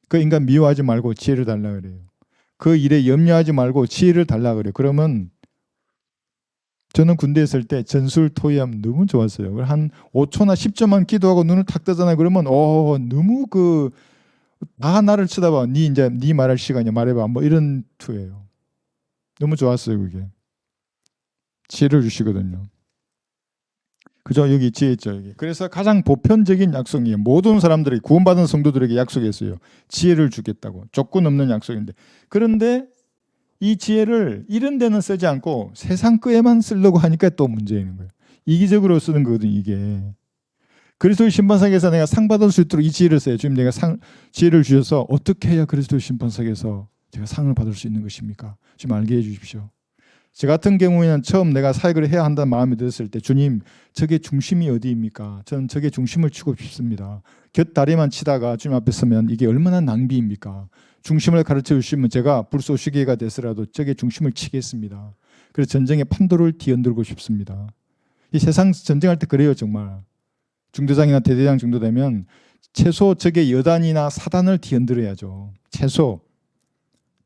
그 인간 미워하지 말고 지혜를 달라 그래요. 그 일에 염려하지 말고 지혜를 달라 그래요. 그러면 저는 군대에 있을 때 전술 토의하면 너무 좋았어요. 한 5초나 10초만 기도하고 눈을 탁 뜨잖아요. 그러면 너무 다 나를 쳐다봐. 네 말할 시간이야. 말해봐. 뭐 이런 투예요. 너무 좋았어요. 그게. 지혜를 주시거든요. 그죠? 여기 지혜 있죠. 여기. 그래서 가장 보편적인 약속이에요. 모든 사람들이 구원받은 성도들에게 약속했어요. 지혜를 주겠다고. 조건 없는 약속인데. 그런데 이 지혜를 이런 데는 쓰지 않고 세상 거에만 쓰려고 하니까 또 문제인 거예요. 이기적으로 쓰는 거거든요. 이게. 그리스도의 심판석에서 내가 상 받을 수 있도록 이 지혜를 써요. 지금 내가 지혜를 주셔서 어떻게 해야 그리스도의 심판석에서 제가 상을 받을 수 있는 것입니까? 지금 알게 해 주십시오. 저 같은 경우에는 처음 내가 사역을 해야 한다는 마음이 들었을 때 주님 저게 중심이 어디입니까? 저는 저게 중심을 치고 싶습니다. 곁다리만 치다가 주님 앞에 서면 이게 얼마나 낭비입니까? 중심을 가르쳐 주시면 제가 불쏘시개가 돼서라도 저게 중심을 치겠습니다. 그래서 전쟁의 판도를 뒤흔들고 싶습니다. 이 세상 전쟁할 때 그래요 정말. 중대장이나 대대장 정도 되면 최소 적의 여단이나 사단을 뒤흔들어야죠. 최소.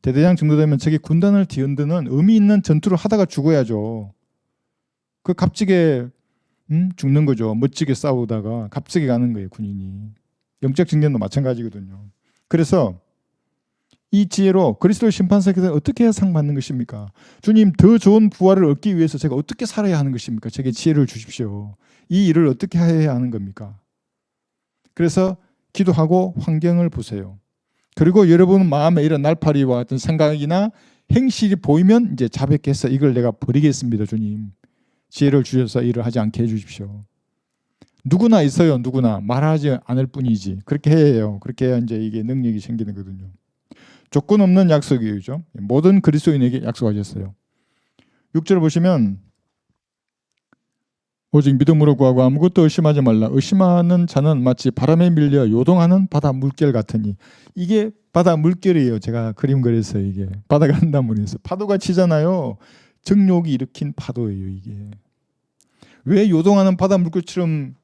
대대장 정도 되면 저게 군단을 뒤흔드는 의미 있는 전투를 하다가 죽어야죠. 그 값지게 죽는 거죠. 멋지게 싸우다가 값지게 가는 거예요. 군인이. 영적 증전도 마찬가지거든요. 그래서 이 지혜로 그리스도의 심판석에서 어떻게 해야 상 받는 것입니까? 주님 더 좋은 부활을 얻기 위해서 제가 어떻게 살아야 하는 것입니까? 제게 지혜를 주십시오. 이 일을 어떻게 해야 하는 겁니까? 그래서 기도하고 환경을 보세요. 그리고 여러분 마음에 이런 날파리와 같은 생각이나 행실이 보이면 이제 자백해서 이걸 내가 버리겠습니다. 주님. 지혜를 주셔서 일을 하지 않게 해주십시오. 누구나 있어요. 누구나. 말하지 않을 뿐이지. 그렇게 해요. 그렇게 해야 이제 이게 능력이 생기는 거거든요. 조건 없는 약속이죠. 모든 그리스도인에게 약속하셨어요. 6절 보시면 오직 믿음으로 구하고 아무것도 의심하지 말라. 의심하는 자는 마치 바람에 밀려 요동하는 바다 물결 같으니. 이게 바다 물결이에요. 제가 그림 그렸어요. 이게 바다가 한다물에서 파도가 치잖아요. 정욕이 일으킨 파도예요. 이게 왜 요동하는 바다 물결처럼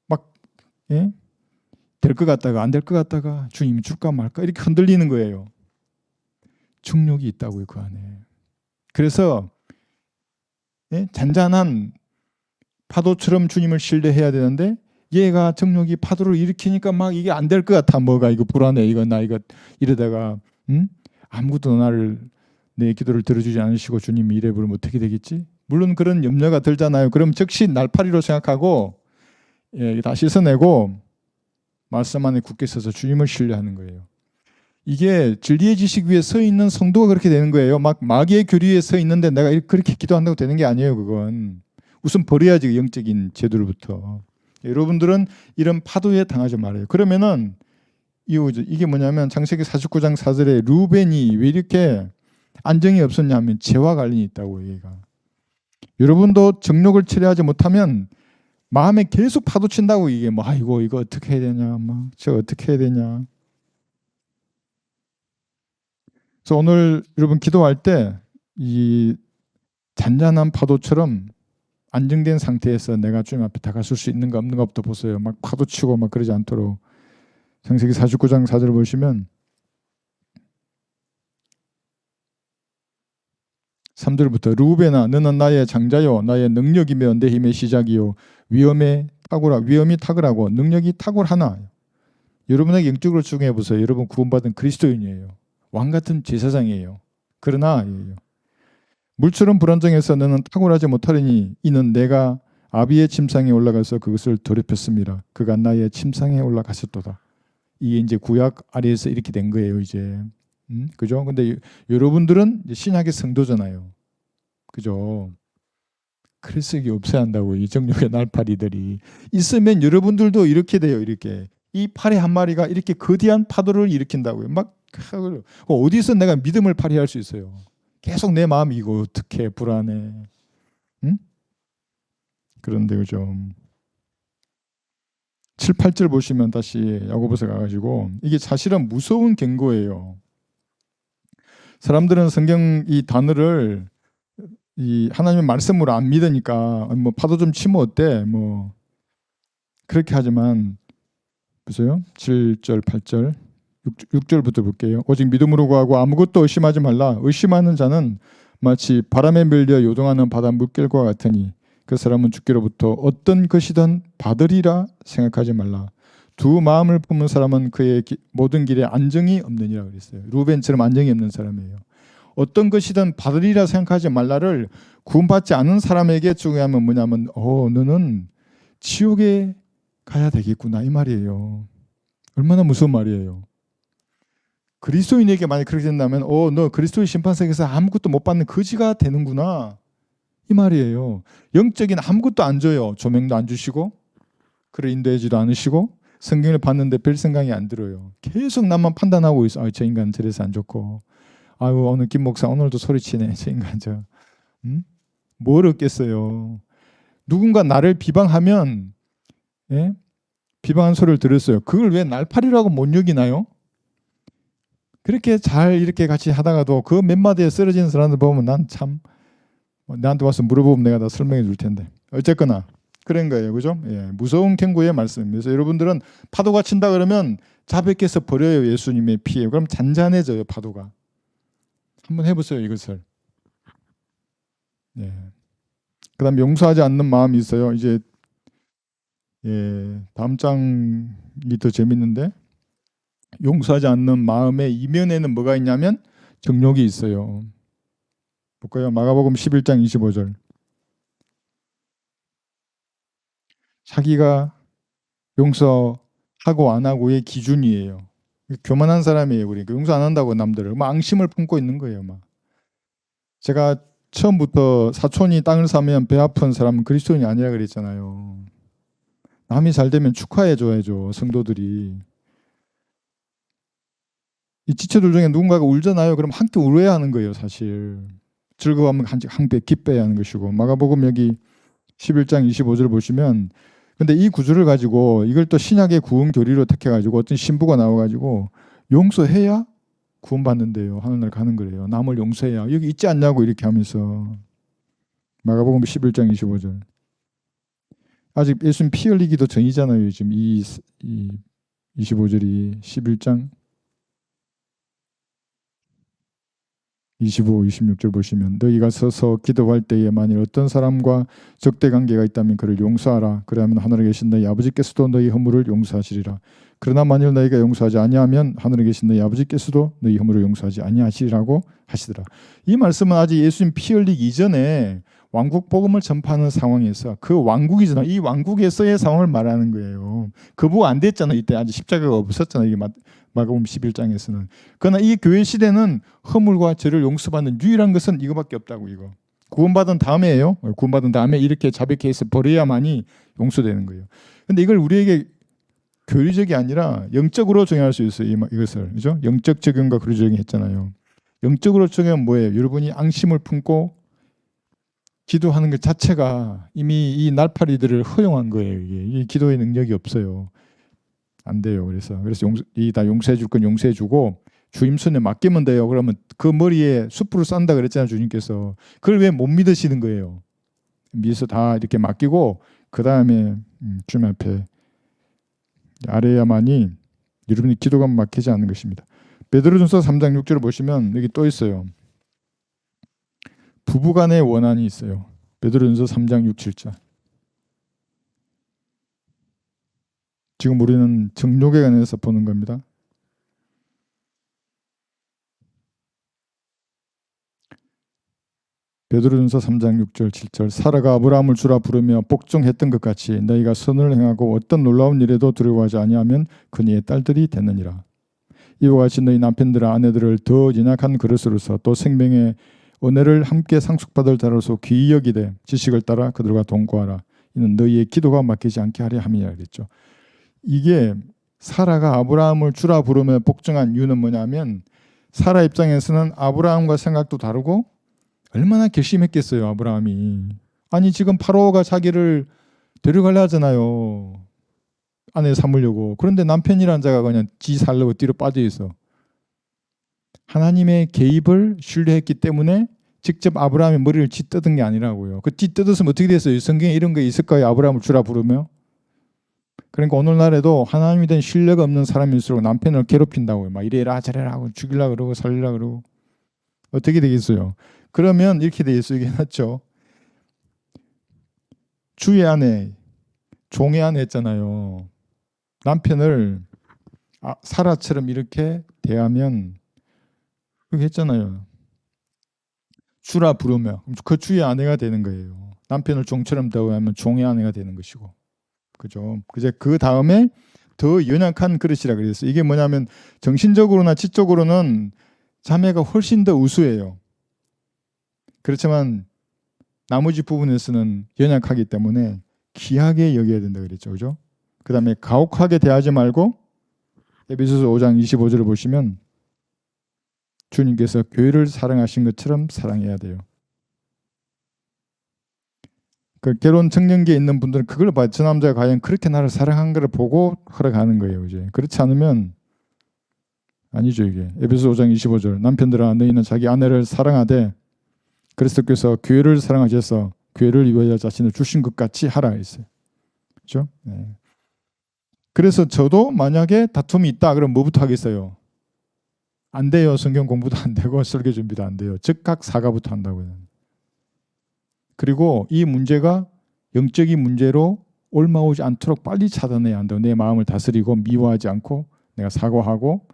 막 될 것 같다가 안 될 것 같다가 주님이 줄까 말까 이렇게 흔들리는 거예요. 정욕이 있다고요. 그 안에. 그래서 잔잔한 파도처럼 주님을 신뢰해야 되는데 얘가 정욕이 파도를 일으키니까 막 이게 안 될 것 같아. 뭐가 이거 불안해. 이거 나 이거 이러다가 아무것도 나를 내 기도를 들어주지 않으시고 주님이 이래 버리면 어떻게 되겠지? 물론 그런 염려가 들잖아요. 그럼 즉시 날파리로 생각하고 다 씻어내고 말씀 안에 굳게 서서 주님을 신뢰하는 거예요. 이게 진리의 지식 위에 서 있는 성도가 그렇게 되는 거예요. 막 마귀의 교리 위에 서 있는데 내가 그렇게 기도한다고 되는 게 아니에요. 그건. 우선 버려야지 영적인 제도로부터. 여러분들은 이런 파도에 당하지 말아요. 그러면은 이게 뭐냐면 창세기 49장 4절에 루벤이 왜 이렇게 안정이 없었냐 하면 죄와 관련이 있다고 얘가. 여러분도 정욕을 치료하지 못하면 마음에 계속 파도 친다고 이게 뭐 아이고 이거 어떻게 해야 되냐 막 저 어떻게 해야 되냐. 그래서 오늘 여러분 기도할 때 이 잔잔한 파도처럼 안정된 상태에서 내가 주님 앞에 다가설 수 있는가 없는가부터 보세요. 막 파도 치고 막 그러지 않도록. 창세기 49장 4절을 보시면 3절부터 르우벤아 너는 나의 장자요 나의 능력이며 내 힘의 시작이요 위엄이 탁월하고 능력이 탁월하나. 여러분에게 영적으로 적용해 보세요. 여러분 구원받은 그리스도인이에요. 왕같은 제사장이에요. 그러나 물처럼 불안정해서 너는 탁월하지 못하리니 이는 내가 아비의 침상에 올라가서 그것을 더럽혔습니다. 그가 나의 침상에 올라갔었도다. 이게 이제 구약 아래에서 이렇게 된 거예요. 이제 그죠? 근데 여러분들은 신약의 성도잖아요. 그죠? 그래서 이게 없어야 한다고. 이 정욕의 날파리들이 있으면 여러분들도 이렇게 돼요. 이렇게 이 파리 한 마리가 이렇게 거대한 파도를 일으킨다고요. 막 어디서 내가 믿음을 발휘할 수 있어요? 계속 내 마음이 이거 어떻게 불안해. 응? 그런데 그죠? 7, 8절 보시면 다시 야고보서 가가지고 이게 사실은 무서운 경고예요. 사람들은 성경 이 단어를 이 하나님의 말씀으로 안 믿으니까 뭐 파도 좀 치면 어때? 뭐 그렇게 하지만 보세요. 7절, 8절, 6절부터 볼게요. 오직 믿음으로 구하고 아무것도 의심하지 말라. 의심하는 자는 마치 바람에 밀려 요동하는 바다 물결과 같으니 그 사람은 주께로부터 어떤 것이든 받으리라 생각하지 말라. 두 마음을 품은 사람은 그의 모든 길에 안정이 없느니라 그랬어요. 루벤처럼 안정이 없는 사람이에요. 어떤 것이든 받으리라 생각하지 말라를 구원받지 않은 사람에게 중요하면 뭐냐면 너는 지옥에 가야 되겠구나 이 말이에요. 얼마나 무서운 말이에요. 그리스도인에게 만약 그렇게 된다면 너 그리스도의 심판석에서 아무것도 못 받는 거지가 되는구나 이 말이에요. 영적인 아무것도 안 줘요. 조명도 안 주시고 그를 인도하지도 않으시고 성경을 봤는데 별 생각이 안 들어요. 계속 나만 판단하고 있어. 저 인간 저래서 안 좋고 아유 오늘 김 목사 오늘도 소리치네 저 인간 뭘 얻겠어요. 누군가 나를 비방하면 비방한 소리를 들었어요. 그걸 왜 날파리라고 못 여기나요? 그렇게 잘 이렇게 같이 하다가도 그 몇 마디에 쓰러지는 사람들 보면 난 참 나한테 와서 물어보면 내가 다 설명해 줄 텐데 어쨌거나 그런 거예요. 그죠? 무서운 경고의 말씀. 그래서 여러분들은 파도가 친다 그러면 자백해서 버려요. 예수님의 피에. 그럼 잔잔해져요. 파도가. 한번 해보세요. 이것을. 그 다음 용서하지 않는 마음이 있어요. 이제 다음 장이 더 재밌는데 용서하지 않는 마음의 이면에는 뭐가 있냐면 정욕이 있어요. 볼까요? 마가복음 11장 25절. 자기가 용서하고 안 하고의 기준이에요. 교만한 사람이에요. 그러니까 용서 안 한다고 남들을 막 앙심을 품고 있는 거예요. 막 제가 처음부터 사촌이 땅을 사면 배 아픈 사람은 그리스도인이 아니라 그랬잖아요. 남이 잘 되면 축하해 줘야죠. 성도들이. 이 지체들 중에 누군가가 울잖아요. 그럼 함께 울어야 하는 거예요. 사실. 즐거워하면 함께 기뻐해야 하는 것이고. 마가복음 여기 11장 25절 보시면 근데 이 구절을 가지고 이걸 또 신약의 구원 교리로 택해가지고 어떤 신부가 나와가지고 용서해야 구원받는데요. 하늘날 가는 거래요. 남을 용서해야. 여기 있지 않냐고 이렇게 하면서. 마가복음 11장 25절. 아직 예수님 피 흘리기도 전이잖아요. 지금 이 25절이 11장 25, 26절 보시면 너희가 서서 기도할 때에 만일 어떤 사람과 적대 관계가 있다면 그를 용서하라. 그러면 하늘에 계신 너희 아버지께서도 너희 허물을 용서하시리라. 그러나 만일 너희가 용서하지 아니하면 하늘에 계신 너희 아버지께서도 너희 허물을 용서하지 아니하시리라고 하시더라. 이 말씀은 아직 예수님 피 흘리기 이전에 왕국 복음을 전파하는 상황에서 그 왕국이잖아요. 이 왕국에서의 상황을 말하는 거예요. 거부가 안 됐잖아요. 이때 아직 십자가가 없었잖아요. 이게 마가복음 11장에서는. 그러나 이 교회 시대는 허물과 죄를 용서받는 유일한 것은 이거밖에 없다고. 이거 구원받은 다음에요. 구원받은 다음에 이렇게 자백해서 버려야만이 용서되는 거예요. 근데 이걸 우리에게 교리적이 아니라 영적으로 적용할 수 있어요. 이것을. 그죠? 영적 적용과 교리 적용했잖아요. 영적으로 적용은 뭐예요? 여러분이 앙심을 품고 기도하는 것 자체가 이미 이 날파리들을 허용한 거예요. 이게 기도의 능력이 없어요. 안 돼요. 그래서 다 용서해 줄 건 용서해 주고 주님 손에 맡기면 돼요. 그러면 그 머리에 숯불을 싼다 그랬잖아요. 주님께서. 그걸 왜 못 믿으시는 거예요? 미서 다 이렇게 맡기고 그 다음에 주님 앞에 아뢰야만이 여러분이 기도가 막히지 않는 것입니다. 베드로전서 3장 6절을 보시면 여기 또 있어요. 부부간의 원한이 있어요. 베드로전서 3장 6, 7절. 지금 우리는 정욕에 관해서 보는 겁니다. 베드로전서 3장 6절 7절. 사라가 아브라함을 주라 부르며 복종했던 것 같이 너희가 선을 행하고 어떤 놀라운 일에도 두려워하지 아니하면 그니의 딸들이 됐느니라. 이와 같이 너희 남편들과 아내들을 더 연약한 그릇으로서 또 생명의 은혜를 함께 상속받을 자로서 귀히 여기되 지식을 따라 그들과 동거하라. 이는 너희의 기도가 막히지 않게 하려 함이라 그랬죠. 이게 사라가 아브라함을 주라 부르며 복종한 이유는 뭐냐면 사라 입장에서는 아브라함과 생각도 다르고 얼마나 결심했겠어요. 아브라함이. 아니 지금 파로가 자기를 데려가려 하잖아요. 아내 삼으려고. 그런데 남편이라는 자가 그냥 지 살려고 뒤로 빠져 있어. 하나님의 개입을 신뢰했기 때문에 직접 아브라함의 머리를 찢뜯은 게 아니라고요. 그 찢뜯었으면 어떻게 됐어요? 성경에 이런 거 있을까요? 아브라함을 주라 부르며. 그러니까 오늘날에도 하나님에 대한 신뢰가 없는 사람일수록 남편을 괴롭힌다고요. 막 이래라 저래라 하고 죽이려고 그러고 살리려고 그러고. 어떻게 되겠어요? 그러면 이렇게 돼 있어요. 이게 낫죠. 주의 아내, 종의 아내 했잖아요. 남편을 사라처럼 이렇게 대하면 그렇게 했잖아요. 주라 부르며 그 주의 아내가 되는 거예요. 남편을 종처럼 대우하면 종의 아내가 되는 것이고. 그죠? 이제 그 다음에 더 연약한 그릇이라 그랬어요. 이게 뭐냐면 정신적으로나 지적으로는 자매가 훨씬 더 우수해요. 그렇지만 나머지 부분에서는 연약하기 때문에 귀하게 여겨야 된다 그랬죠. 그죠? 그 다음에 가혹하게 대하지 말고 에베소서 5장 25절을 보시면 주님께서 교회를 사랑하신 것처럼 사랑해야 돼요. 그 결혼 청년기에 있는 분들은 그걸 봐요. 저 남자가 과연 그렇게 나를 사랑한 걸 보고 허락하는 거예요. 이제 그렇지 않으면 아니죠. 이게 에베소 5장 25절 남편들아 너희는 자기 아내를 사랑하되 그리스도께서 교회를 사랑하셔서 교회를 위하여 자신을 주신 것 같이 하라 했어요. 그렇죠? 네. 그래서 저도 만약에 다툼이 있다 그럼 뭐부터 하겠어요? 안 돼요. 성경 공부도 안 되고 설교 준비도 안 돼요. 즉각 사과부터 한다고요. 그리고 이 문제가 영적인 문제로 옮아오지 않도록 빨리 차단해야 한다고. 내 마음을 다스리고 미워하지 않고 내가 사과하고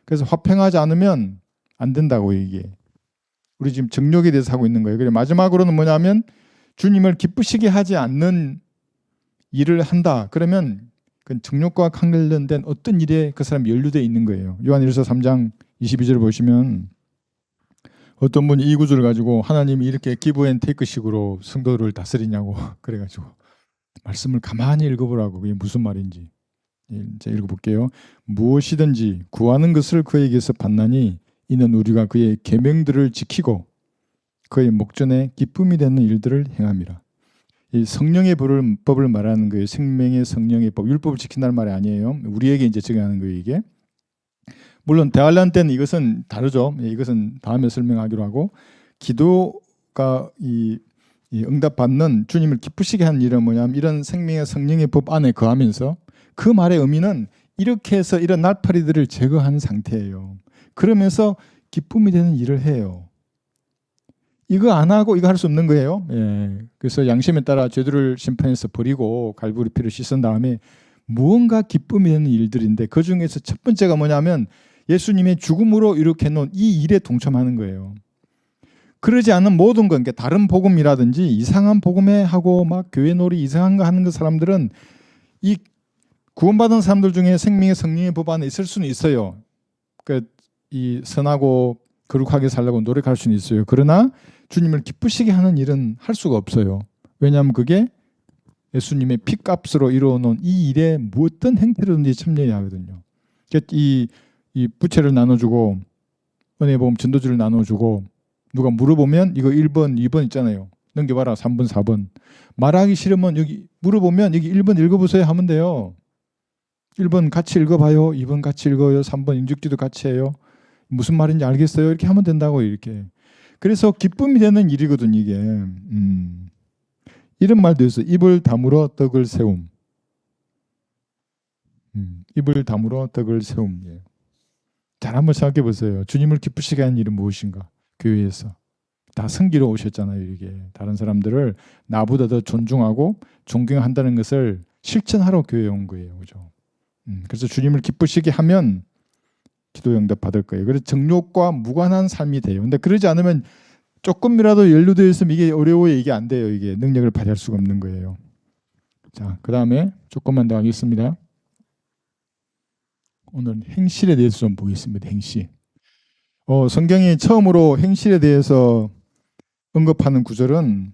그래서 화평하지 않으면 안 된다고 이게. 우리 지금 정욕에 대해서 하고 있는 거예요. 그래서 마지막으로는 뭐냐면 주님을 기쁘시게 하지 않는 일을 한다. 그러면 그 정욕과 관련된 어떤 일에 그 사람이 연루되어 있는 거예요. 요한일서 3장 22절을 보시면 어떤 분이 이 구절을 가지고 하나님이 이렇게 기브 앤 테이크식으로 성도를 다스리냐고 그래가지고 말씀을 가만히 읽어보라고. 그게 무슨 말인지 이제 읽어볼게요. 무엇이든지 구하는 것을 그에게서 받나니 이는 우리가 그의 계명들을 지키고 그의 목전에 기쁨이 되는 일들을 행함이라. 이 성령의 법을 말하는 거예요. 생명의 성령의 법, 율법을 지킨다는 말이 아니에요. 우리에게 이제 적용하는 거예요. 이게 물론 대환란 때는 이것은 다르죠. 이것은 다음에 설명하기로 하고 기도가 이 응답받는 주님을 기쁘시게 하는 일은 뭐냐면 이런 생명의 성령의 법 안에 거하면서 그 말의 의미는 이렇게 해서 이런 날파리들을 제거한 상태예요. 그러면서 기쁨이 되는 일을 해요. 이거 안 하고 이거 할 수 없는 거예요. 예. 그래서 양심에 따라 죄들을 심판해서 버리고 갈보리 피를 씻은 다음에 무언가 기쁨이 되는 일들인데 그 중에서 첫 번째가 뭐냐면 예수님의 죽음으로 이렇게 놓은 이 일에 동참하는 거예요. 그러지 않은 모든 건, 그러니까 다른 복음이라든지 이상한 복음에 하고 막 교회 놀이 이상한 거 하는 그 사람들은 이 구원받은 사람들 중에 생명의 성령의 법 안에 있을 수는 있어요. 그러니까 이 선하고 거룩하게 살려고 노력할 수는 있어요. 그러나 주님을 기쁘시게 하는 일은 할 수가 없어요. 왜냐하면 그게 예수님의 피값으로 이루어놓은 이 일에 어떤 행태로든지 참여해야 하거든요. 이 부채를 나눠주고 은혜복음 전도지를 나눠주고 누가 물어보면 이거 1번, 2번 있잖아요. 넘겨봐라. 3번, 4번. 말하기 싫으면 여기 물어보면 여기 1번 읽어보세요 하면 돼요. 1번 같이 읽어봐요. 2번 같이 읽어요. 3번 인죽지도 같이 해요. 무슨 말인지 알겠어요? 이렇게 하면 된다고 이렇게. 그래서 기쁨이 되는 일이거든 이게. 이런 말도 있어요. 입을 다물어 떡을 세움. 입을 다물어 떡을 세움. 예. 잘 한번 생각해 보세요. 주님을 기쁘시게 하는 일은 무엇인가? 교회에서 다 섬기러 오셨잖아요. 이게 다른 사람들을 나보다 더 존중하고 존경한다는 것을 실천하러 교회에 온 거예요. 그죠? 그래서 주님을 기쁘시게 하면 기도 응답 받을 거예요. 그래서 정욕과 무관한 삶이 돼요. 근데 그러지 않으면 조금이라도 연루되어 있으면 이게 어려워요. 이게 안 돼요. 이게 능력을 발휘할 수가 없는 거예요. 자, 그 다음에 조금만 더 하겠습니다. 오늘 행실에 대해서 좀 보겠습니다. 행실. 성경이 처음으로 행실에 대해서 언급하는 구절은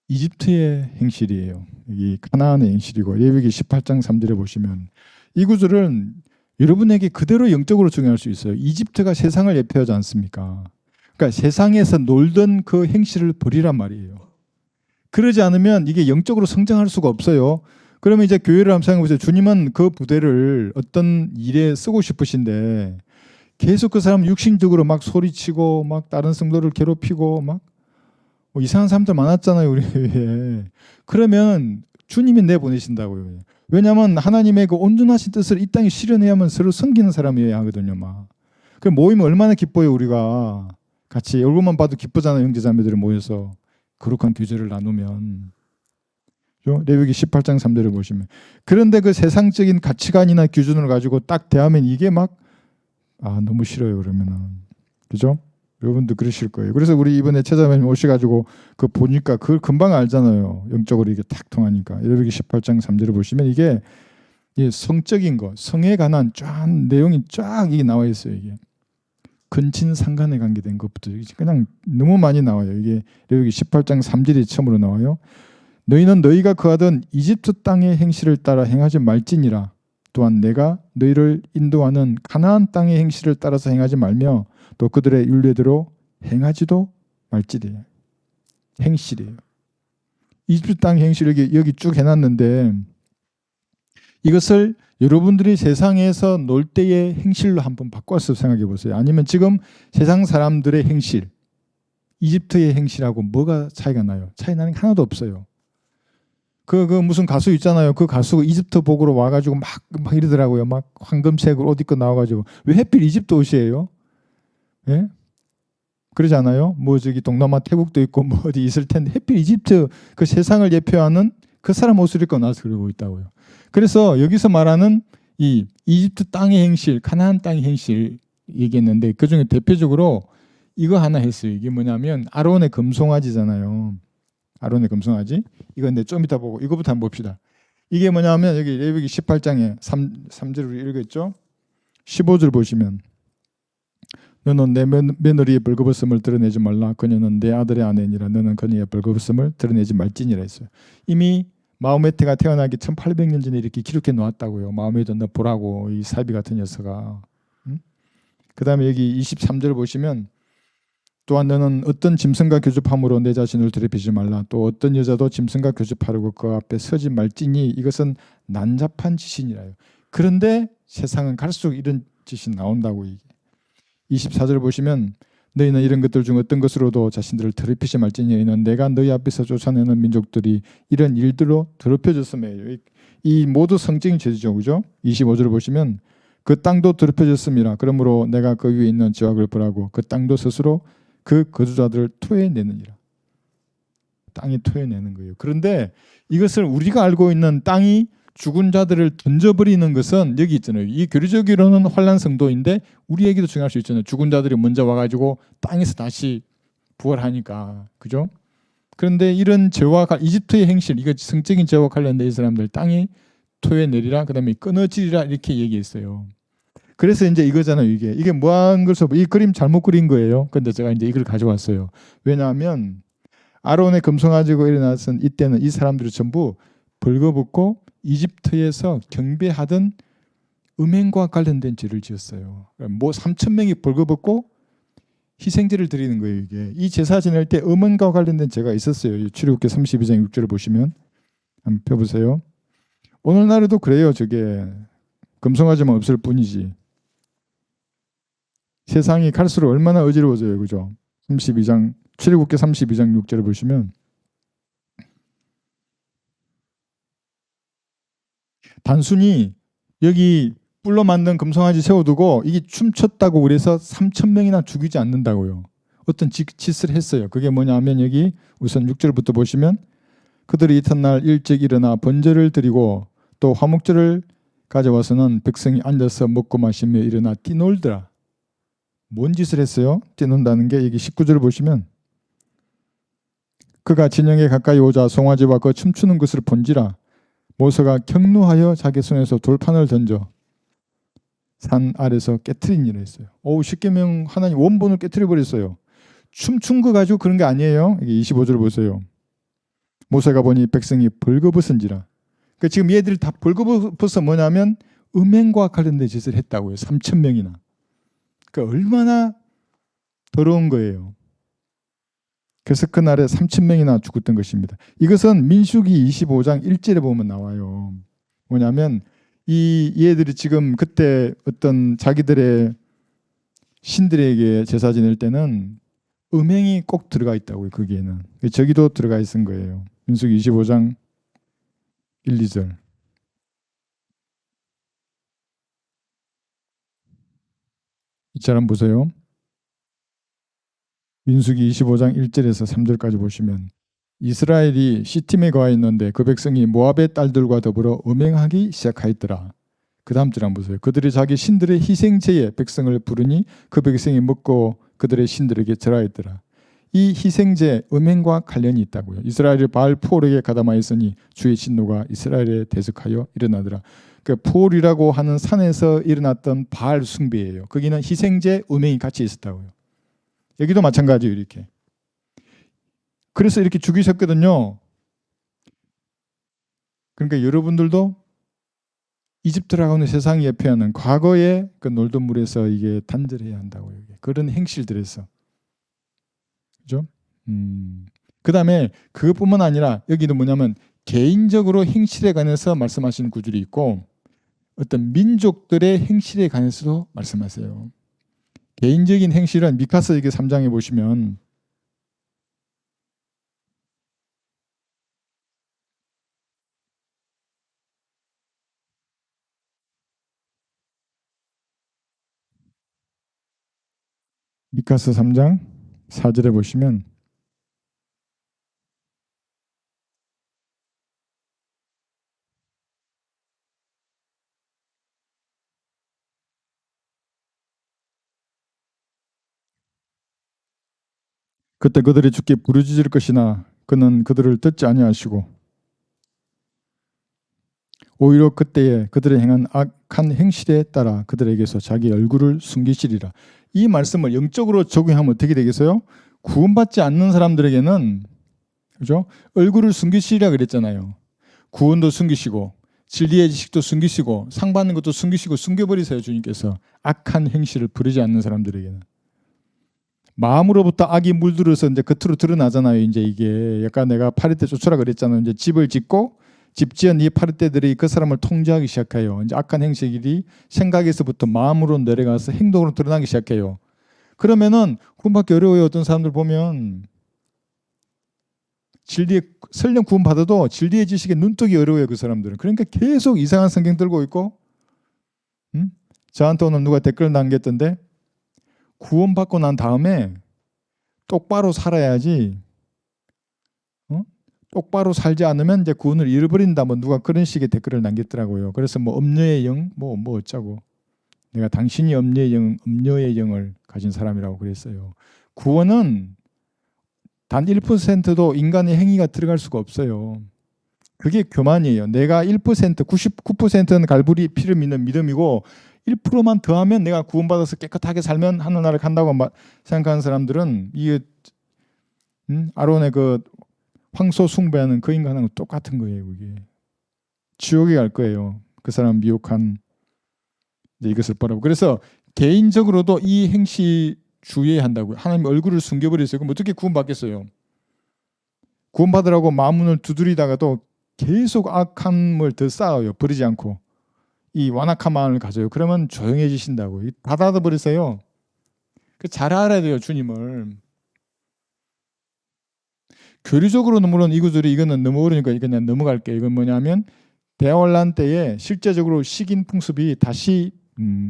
이집트의 행실이에요. 여기 가나안의 행실이고 레위기 18장 3절에 보시면 이 구절은 여러분에게 그대로 영적으로 적용할 수 있어요. 이집트가 세상을 예표하지 않습니까? 그러니까 세상에서 놀던 그 행실을 버리란 말이에요. 그러지 않으면 이게 영적으로 성장할 수가 없어요. 그러면 이제 교회를 한번 생각해 보세요. 주님은 그 부대를 어떤 일에 쓰고 싶으신데 계속 그 사람 육신적으로 막 소리치고 막 다른 성도를 괴롭히고 막 이상한 사람들 많았잖아요. 우리 교회에. 그러면 주님이 내보내신다고요. 왜냐하면 하나님의 그 온전하신 뜻을 이 땅에 실현해야만 서로 섬기는 사람이어야 하거든요. 막. 그 모이면 얼마나 기뻐요. 우리가 같이 얼굴만 봐도 기쁘잖아요. 형제자매들이 모여서 거룩한 교제를 나누면. 레위기 18장 3절을 보시면. 그런데 그 세상적인 가치관이나 기준을 가지고 딱 대하면 이게 막 너무 싫어요. 그러면은. 그죠? 여러분도 그러실 거예요. 그래서 우리 이번에 최자매님 오셔가지고 그 보니까 그걸 금방 알잖아요. 영적으로 이게 탁 통하니까. 레위기 18장 3절을 보시면 이게 성적인 거, 성에 관한 쫙 내용이 쫙 이게 나와 있어요. 이게 근친상간에 관계된 것부터 그냥 너무 많이 나와요. 이게 레위기 18장 3절이 처음으로 나와요. 너희는 너희가 거하던 이집트 땅의 행실을 따라 행하지 말지니라. 또한 내가 너희를 인도하는 가나안 땅의 행실을 따라서 행하지 말며 또 그들의 율례대로 행하지도 말지래요. 행실이에요. 이집트 땅 행실 여기 쭉 해놨는데 이것을 여러분들이 세상에서 놀 때의 행실로 한번 바꿔서 생각해 보세요. 아니면 지금 세상 사람들의 행실, 이집트의 행실하고 뭐가 차이가 나요? 차이 나는 게 하나도 없어요. 그 무슨 가수 있잖아요. 그 가수가 이집트 복으로 와가지고 막 이러더라고요. 막 황금색으로 옷 입고 나와가지고 왜 하필 이집트 옷이에요? 예? 그러지 않아요? 뭐 저기 동남아 태국도 있고 뭐 어디 있을 텐데 하필 이집트 그 세상을 예표하는 그 사람 옷을 입고 나서 그러고 있다고요. 그래서 여기서 말하는 이 이집트 땅의 행실, 가나안 땅의 행실 얘기했는데 그 중에 대표적으로 이거 하나 했어요. 이게 뭐냐면 아론의 금송아지잖아요. 아론의 금송아지. 이거 근데 좀 이따 보고 이거부터 한번 봅시다. 이게 뭐냐면 여기 레위기 18장에 3절을 읽었죠. 15절 보시면 너는 내 며느리의 벌거벗음을 드러내지 말라. 그녀는 내 아들의 아내니라. 너는 그녀의 벌거벗음을 드러내지 말지니라 했어요. 이미 마호메트가 태어나기 1800년 전에 이렇게 기록해 놓았다고요. 마호메트 너 보라고 이 사비 같은 녀석아. 그 다음에 여기 23절 보시면 또한 너는 어떤 짐승과 교접함으로 내 자신을 더럽히지 말라. 또 어떤 여자도 짐승과 교접하려고 그 앞에 서지 말지니 이것은 난잡한 짓이니라요. 그런데 세상은 갈수록 이런 짓이 나온다고. 이게 24절 보시면 너희는 이런 것들 중 어떤 것으로도 자신들을 더럽히지 말지니 너희는 내가 너희 앞에서 쫓아내는 민족들이 이런 일들로 더럽혀졌음이에요. 이 모두 성적인 죄죠. 그죠? 25절을 보시면 그 땅도 더럽혀졌음이라. 그러므로 내가 그 위에 있는 지각을 벌하고 그 땅도 스스로 그 거주자들을 토해내느니라. 땅이 토해내는 거예요. 그런데 이것을 우리가 알고 있는 땅이 죽은 자들을 던져버리는 것은 여기 있잖아요. 이 교리적으로는 환란 성도인데 우리에게도 중요할 수 있잖아요. 죽은 자들이 먼저 와가지고 땅에서 다시 부활하니까. 그죠? 그런데 이런 죄와 이집트의 행실, 이거 성적인 죄와 관련된 이 사람들 땅이 토해내리라. 그 다음에 끊어지리라 이렇게 얘기했어요. 그래서 이제 이거잖아요. 이게 뭐한 것을 이 그림 잘못 그린 거예요. 근데 제가 이제 이걸 가져왔어요. 왜냐하면 아론의 금송아지고 일어났은 이때는 이 사람들이 전부 벌거벗고 이집트에서 경배하던 음행과 관련된 죄를 지었어요. 뭐 3,000명이 벌거벗고 희생제를 드리는 거예요. 이게 이 제사 지낼 때 음행과 관련된 죄가 있었어요. 출애굽기 32장 6절을 보시면 한번 펴보세요. 오늘날에도 그래요. 저게 금송아지만 없을 뿐이지. 세상이 갈수록 얼마나 어지러워져요. 그죠? 32장 출애굽기 32장 6절을 보시면 단순히 여기 뿔로 만든 금송아지 세워두고 이게 춤췄다고 그래서 3천 명이나 죽이지 않는다고요. 어떤 짓을 했어요. 그게 뭐냐면 여기 우선 6절부터 보시면 그들이 이튿날 일찍 일어나 번제를 드리고 또 화목제를 가져와서는 백성이 앉아서 먹고 마시며 일어나 뛰놀더라. 뭔 짓을 했어요? 뛰논다는 게 여기 19절 보시면 그가 진영에 가까이 오자 송아지와 그 춤추는 것을 본지라 모세가 격노하여 자기 손에서 돌판을 던져 산 아래서 깨트리니라 했어요. 십계명 하나님 원본을 깨트려 버렸어요. 춤춘 거 가지고 그런 게 아니에요. 이게 25절 보세요. 모세가 보니 백성이 벌거벗은지라. 그러니까 지금 얘들이 다 벌거벗어 뭐냐면 음행과 관련된 짓을 했다고요. 3천 명이나. 그러니까 얼마나 더러운 거예요. 그래서 그날에 3천 명이나 죽었던 것입니다. 이것은 민수기 25장 1절에 보면 나와요. 뭐냐면 이 얘들이 지금 그때 어떤 자기들의 신들에게 제사 지낼 때는 음행이 꼭 들어가 있다고요. 거기에는. 저기도 들어가 있은 거예요. 민수기 25장 1, 2절. 이처럼 보세요. 민수기 25장 1절에서 3절까지 보시면 이스라엘이 시팀에 거하 있는데 그 백성이 모압의 딸들과 더불어 음행하기 시작하였더라. 그 다음 절 한번 보세요. 그들이 자기 신들의 희생제에 백성을 부르니 그 백성이 먹고 그들의 신들에게 절하였더라. 이 희생제 음행과 관련이 있다고요. 이스라엘이 바알 포올에게 가담하였으니 주의 진노가 이스라엘에 대적하여 일어나더라. 그 포올이라고 하는 산에서 일어났던 바알 숭배예요. 거기는 희생제 음행이 같이 있었다고요. 여기도 마찬가지예요. 이렇게. 그래서 이렇게 죽이셨거든요. 그러니까 여러분들도 이집트라고는 세상이 예표하는 과거의 그 놀던 물에서 이게 단절해야 한다고요. 그런 행실들에서. 그죠? 그 다음에 그것뿐만 아니라 여기도 뭐냐면 개인적으로 행실에 관해서 말씀하시는 구절이 있고 어떤 민족들의 행실에 관해서도 말씀하세요. 개인적인 행실은 미카서 이게 3장에 보시면 미카서 3장 4절에 보시면 그때 그들이 주께 부르짖을 것이나 그는 그들을 듣지 아니하시고 오히려 그때에 그들의 행한 악한 행실에 따라 그들에게서 자기 얼굴을 숨기시리라. 이 말씀을 영적으로 적용하면 어떻게 되겠어요? 구원받지 않는 사람들에게는 그죠? 얼굴을 숨기시리라 그랬잖아요. 구원도 숨기시고 진리의 지식도 숨기시고 상 받는 것도 숨기시고 숨겨버리세요. 주님께서 악한 행실을 부리지 않는 사람들에게는. 마음으로부터 악이 물들어서 이제 겉으로 드러나잖아요. 이제 이게 약간 내가 파리떼 쫓으라 그랬잖아요. 이제 집을 짓고 집 지은 이 파리떼들이 그 사람을 통제하기 시작해요. 이제 악한 행실이 생각에서부터 마음으로 내려가서 행동으로 드러나기 시작해요. 그러면은 구원받기 어려워요. 어떤 사람들 보면 진리의 설령 구원 받아도 진리의 지식에 눈뜨기 어려워요. 그 사람들은. 그러니까 계속 이상한 성경 들고 있고, 저한테 오늘 누가 댓글 남겼던데 구원받고 난 다음에 똑바로 살아야지. 똑바로 살지 않으면 이제 구원을 잃어버린다. 뭐 누가 그런 식의 댓글을 남겼더라고요. 그래서 뭐 엄녀의 영, 뭐 어쩌고. 내가 당신이 엄녀의 영을 가진 사람이라고 그랬어요. 구원은 단 1%도 인간의 행위가 들어갈 수가 없어요. 그게 교만이에요. 내가 1%, 99%는 갈보리 피를 믿는 믿음이고 1%만 더하면 내가 구원받아서 깨끗하게 살면 하늘나라를 간다고 생각하는 사람들은 이게 아론의 그 황소 숭배하는 그 인간하고 똑같은 거예요. 그게 지옥에 갈 거예요. 그 사람 미혹한 이것을 바라고. 그래서 개인적으로도 이 행시 주의해야 한다고요. 하나님 얼굴을 숨겨버렸어요. 그럼 어떻게 구원받겠어요? 구원받으라고 마음문을 두드리다가도 계속 악함을 더 쌓아요. 버리지 않고. 이 완악한 마음을 가져요. 그러면 조용해지신다고. 다 닫아버리세요. 잘 알아야 돼요. 주님을. 교리적으로는 물론 이 구절이 이거는 너무 어려우니까 그냥 넘어갈게요. 이건 뭐냐면 대환란 때에 실제적으로 식인 풍습이 다시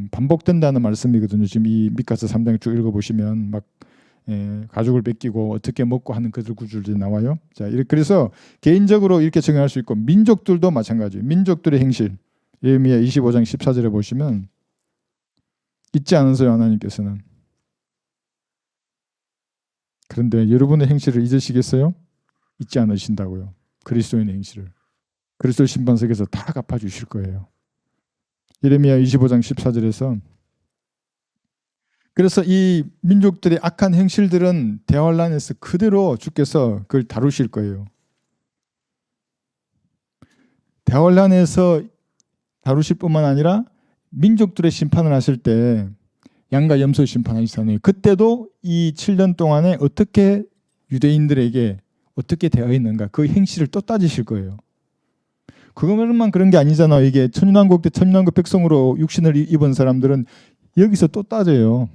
반복된다는 말씀이거든요. 지금 이 미가서 3장 쭉 읽어보시면 막 가족을 뺏기고 어떻게 먹고 하는 그들 구절들이 나와요. 자, 그래서 개인적으로 이렇게 정의할 수 있고 민족들도 마찬가지예요. 민족들의 행실. 예레미야 25장 14절에 보시면 잊지 않으세요, 하나님께서는. 그런데 여러분의 행실을 잊으시겠어요? 잊지 않으신다고요. 그리스도인의 행실을. 그리스도 심판석에서 다 갚아주실 거예요. 예레미야 25장 14절에서 그래서 이 민족들의 악한 행실들은 대환란에서 그대로 주께서 그걸 다루실 거예요. 대환란에서 다루실 뿐만 아니라 민족들의 심판을 하실 때 양과 염소 심판하시잖아요. 그때도 이 7년 동안에 어떻게 유대인들에게 어떻게 되어 있는가 그 행실을 또 따지실 거예요. 그것만 그런 게 아니잖아요. 이게 천년왕국 때 천년왕국 백성으로 육신을 입은 사람들은 여기서 또 따져요.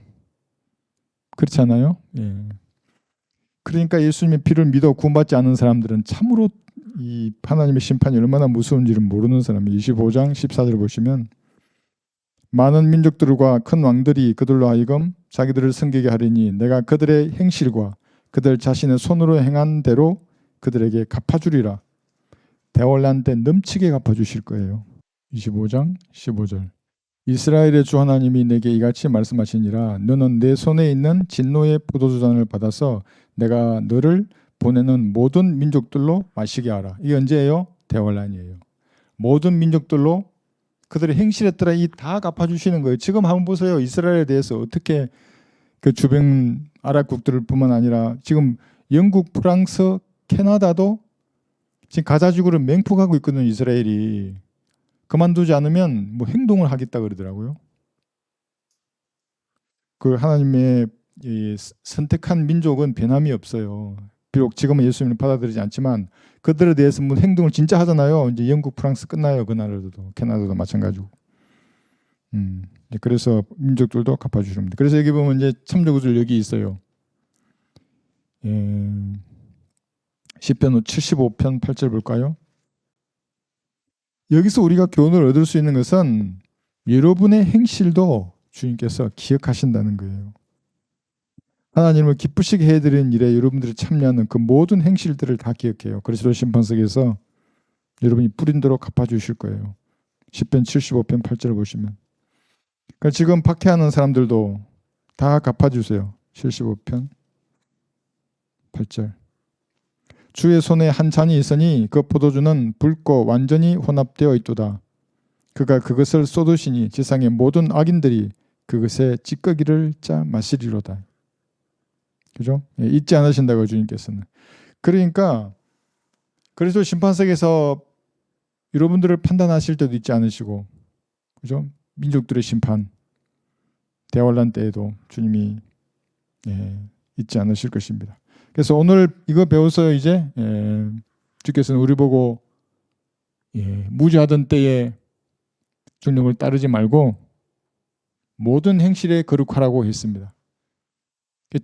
그렇지 않아요? 예. 그러니까 예수님의 피를 믿어 구원받지 않은 사람들은 참으로 이 하나님의 심판이 얼마나 무서운지를 모르는 사람이 25장 14절을 보시면 많은 민족들과 큰 왕들이 그들로 하여금 자기들을 섬기게 하리니 내가 그들의 행실과 그들 자신의 손으로 행한 대로 그들에게 갚아주리라. 대환란 때 넘치게 갚아주실 거예요. 25장 15절 이스라엘의 주 하나님이 내게 이같이 말씀하시니라 너는 내 손에 있는 진노의 포도주잔을 받아서 내가 너를 보내는 모든 민족들로 마시게 하라. 이게 언제예요? 대환란이에요. 모든 민족들로 그들의 행실에 따라 이 다 갚아주시는 거예요. 지금 한번 보세요. 이스라엘에 대해서 어떻게 그 주변 아랍국들 뿐만 아니라 지금 영국, 프랑스, 캐나다도 지금 가자지구를 맹폭하고 있거든요. 이스라엘이. 그만두지 않으면 뭐 행동을 하겠다 그러더라고요. 그 하나님의 이 선택한 민족은 변함이 없어요. 비록 지금은 예수님을 받아들이지 않지만 그들에 대해서 뭐 행동을 진짜 하잖아요. 이제 영국, 프랑스 끝나요. 그 나라들도 캐나다도 마찬가지고. 그래서 민족들도 갚아주십니다. 그래서 여기 보면 이제 참조구절 여기 있어요. 시편 75편 8절 볼까요? 여기서 우리가 교훈을 얻을 수 있는 것은 여러분의 행실도 주님께서 기억하신다는 거예요. 하나님을 기쁘시게 해드리는 일에 여러분들이 참여하는 그 모든 행실들을 다 기억해요. 그리스도 심판석에서 여러분이 뿌린 대로 갚아주실 거예요. 시편 75편 8절을 보시면 그러니까 지금 박해하는 사람들도 다 갚아주세요. 75편 8절 주의 손에 한 잔이 있으니 그 포도주는 붉고 완전히 혼합되어 있도다. 그가 그것을 쏟으시니 지상의 모든 악인들이 그것에 찌꺼기를 짜 마시리로다. 그죠? 예, 잊지 않으신다고 주님께서는. 그러니까 그리스도 심판석에서 여러분들을 판단하실 때도 잊지 않으시고, 그죠? 민족들의 심판, 대환란 때에도 주님이 잊지 않으실 것입니다. 그래서 오늘 이거 배워서 이제 주께서는 우리 보고 무지하던 때에 중력을 따르지 말고 모든 행실에 거룩하라고 했습니다.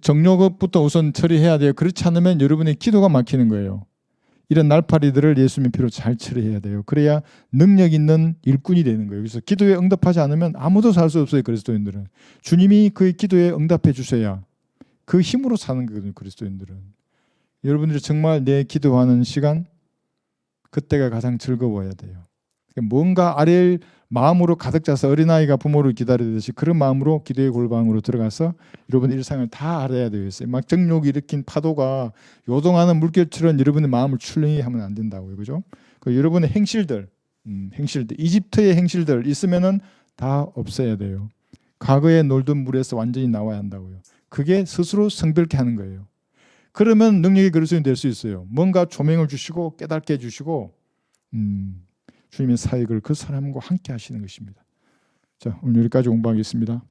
정욕업부터 우선 처리해야 돼요. 그렇지 않으면 여러분의 기도가 막히는 거예요. 이런 날파리들을 예수님의 피로 잘 처리해야 돼요. 그래야 능력 있는 일꾼이 되는 거예요. 그래서 기도에 응답하지 않으면 아무도 살 수 없어요. 그리스도인들은. 주님이 그 기도에 응답해 주셔야 그 힘으로 사는 거거든요. 그리스도인들은. 여러분들이 정말 내 기도하는 시간 그때가 가장 즐거워야 돼요. 뭔가 아랠 마음으로 가득 차서 어린아이가 부모를 기다리듯이 그런 마음으로 기도의 골방으로 들어가서 여러분 일상을 다 알아야 되겠어요. 막 정욕이 일으킨 파도가 요동하는 물결처럼 여러분의 마음을 출렁이 하면 안 된다고요. 그죠? 여러분의 행실들, 이집트의 행실들 있으면은 다 없애야 돼요. 과거에 놀던 물에서 완전히 나와야 한다고요. 그게 스스로 성별케 하는 거예요. 그러면 능력이 그리스도인이 될 수 있어요. 뭔가 조명을 주시고 깨닫게 해주시고 주님의 사역을 그 사람과 함께 하시는 것입니다. 자, 오늘 여기까지 공부하겠습니다.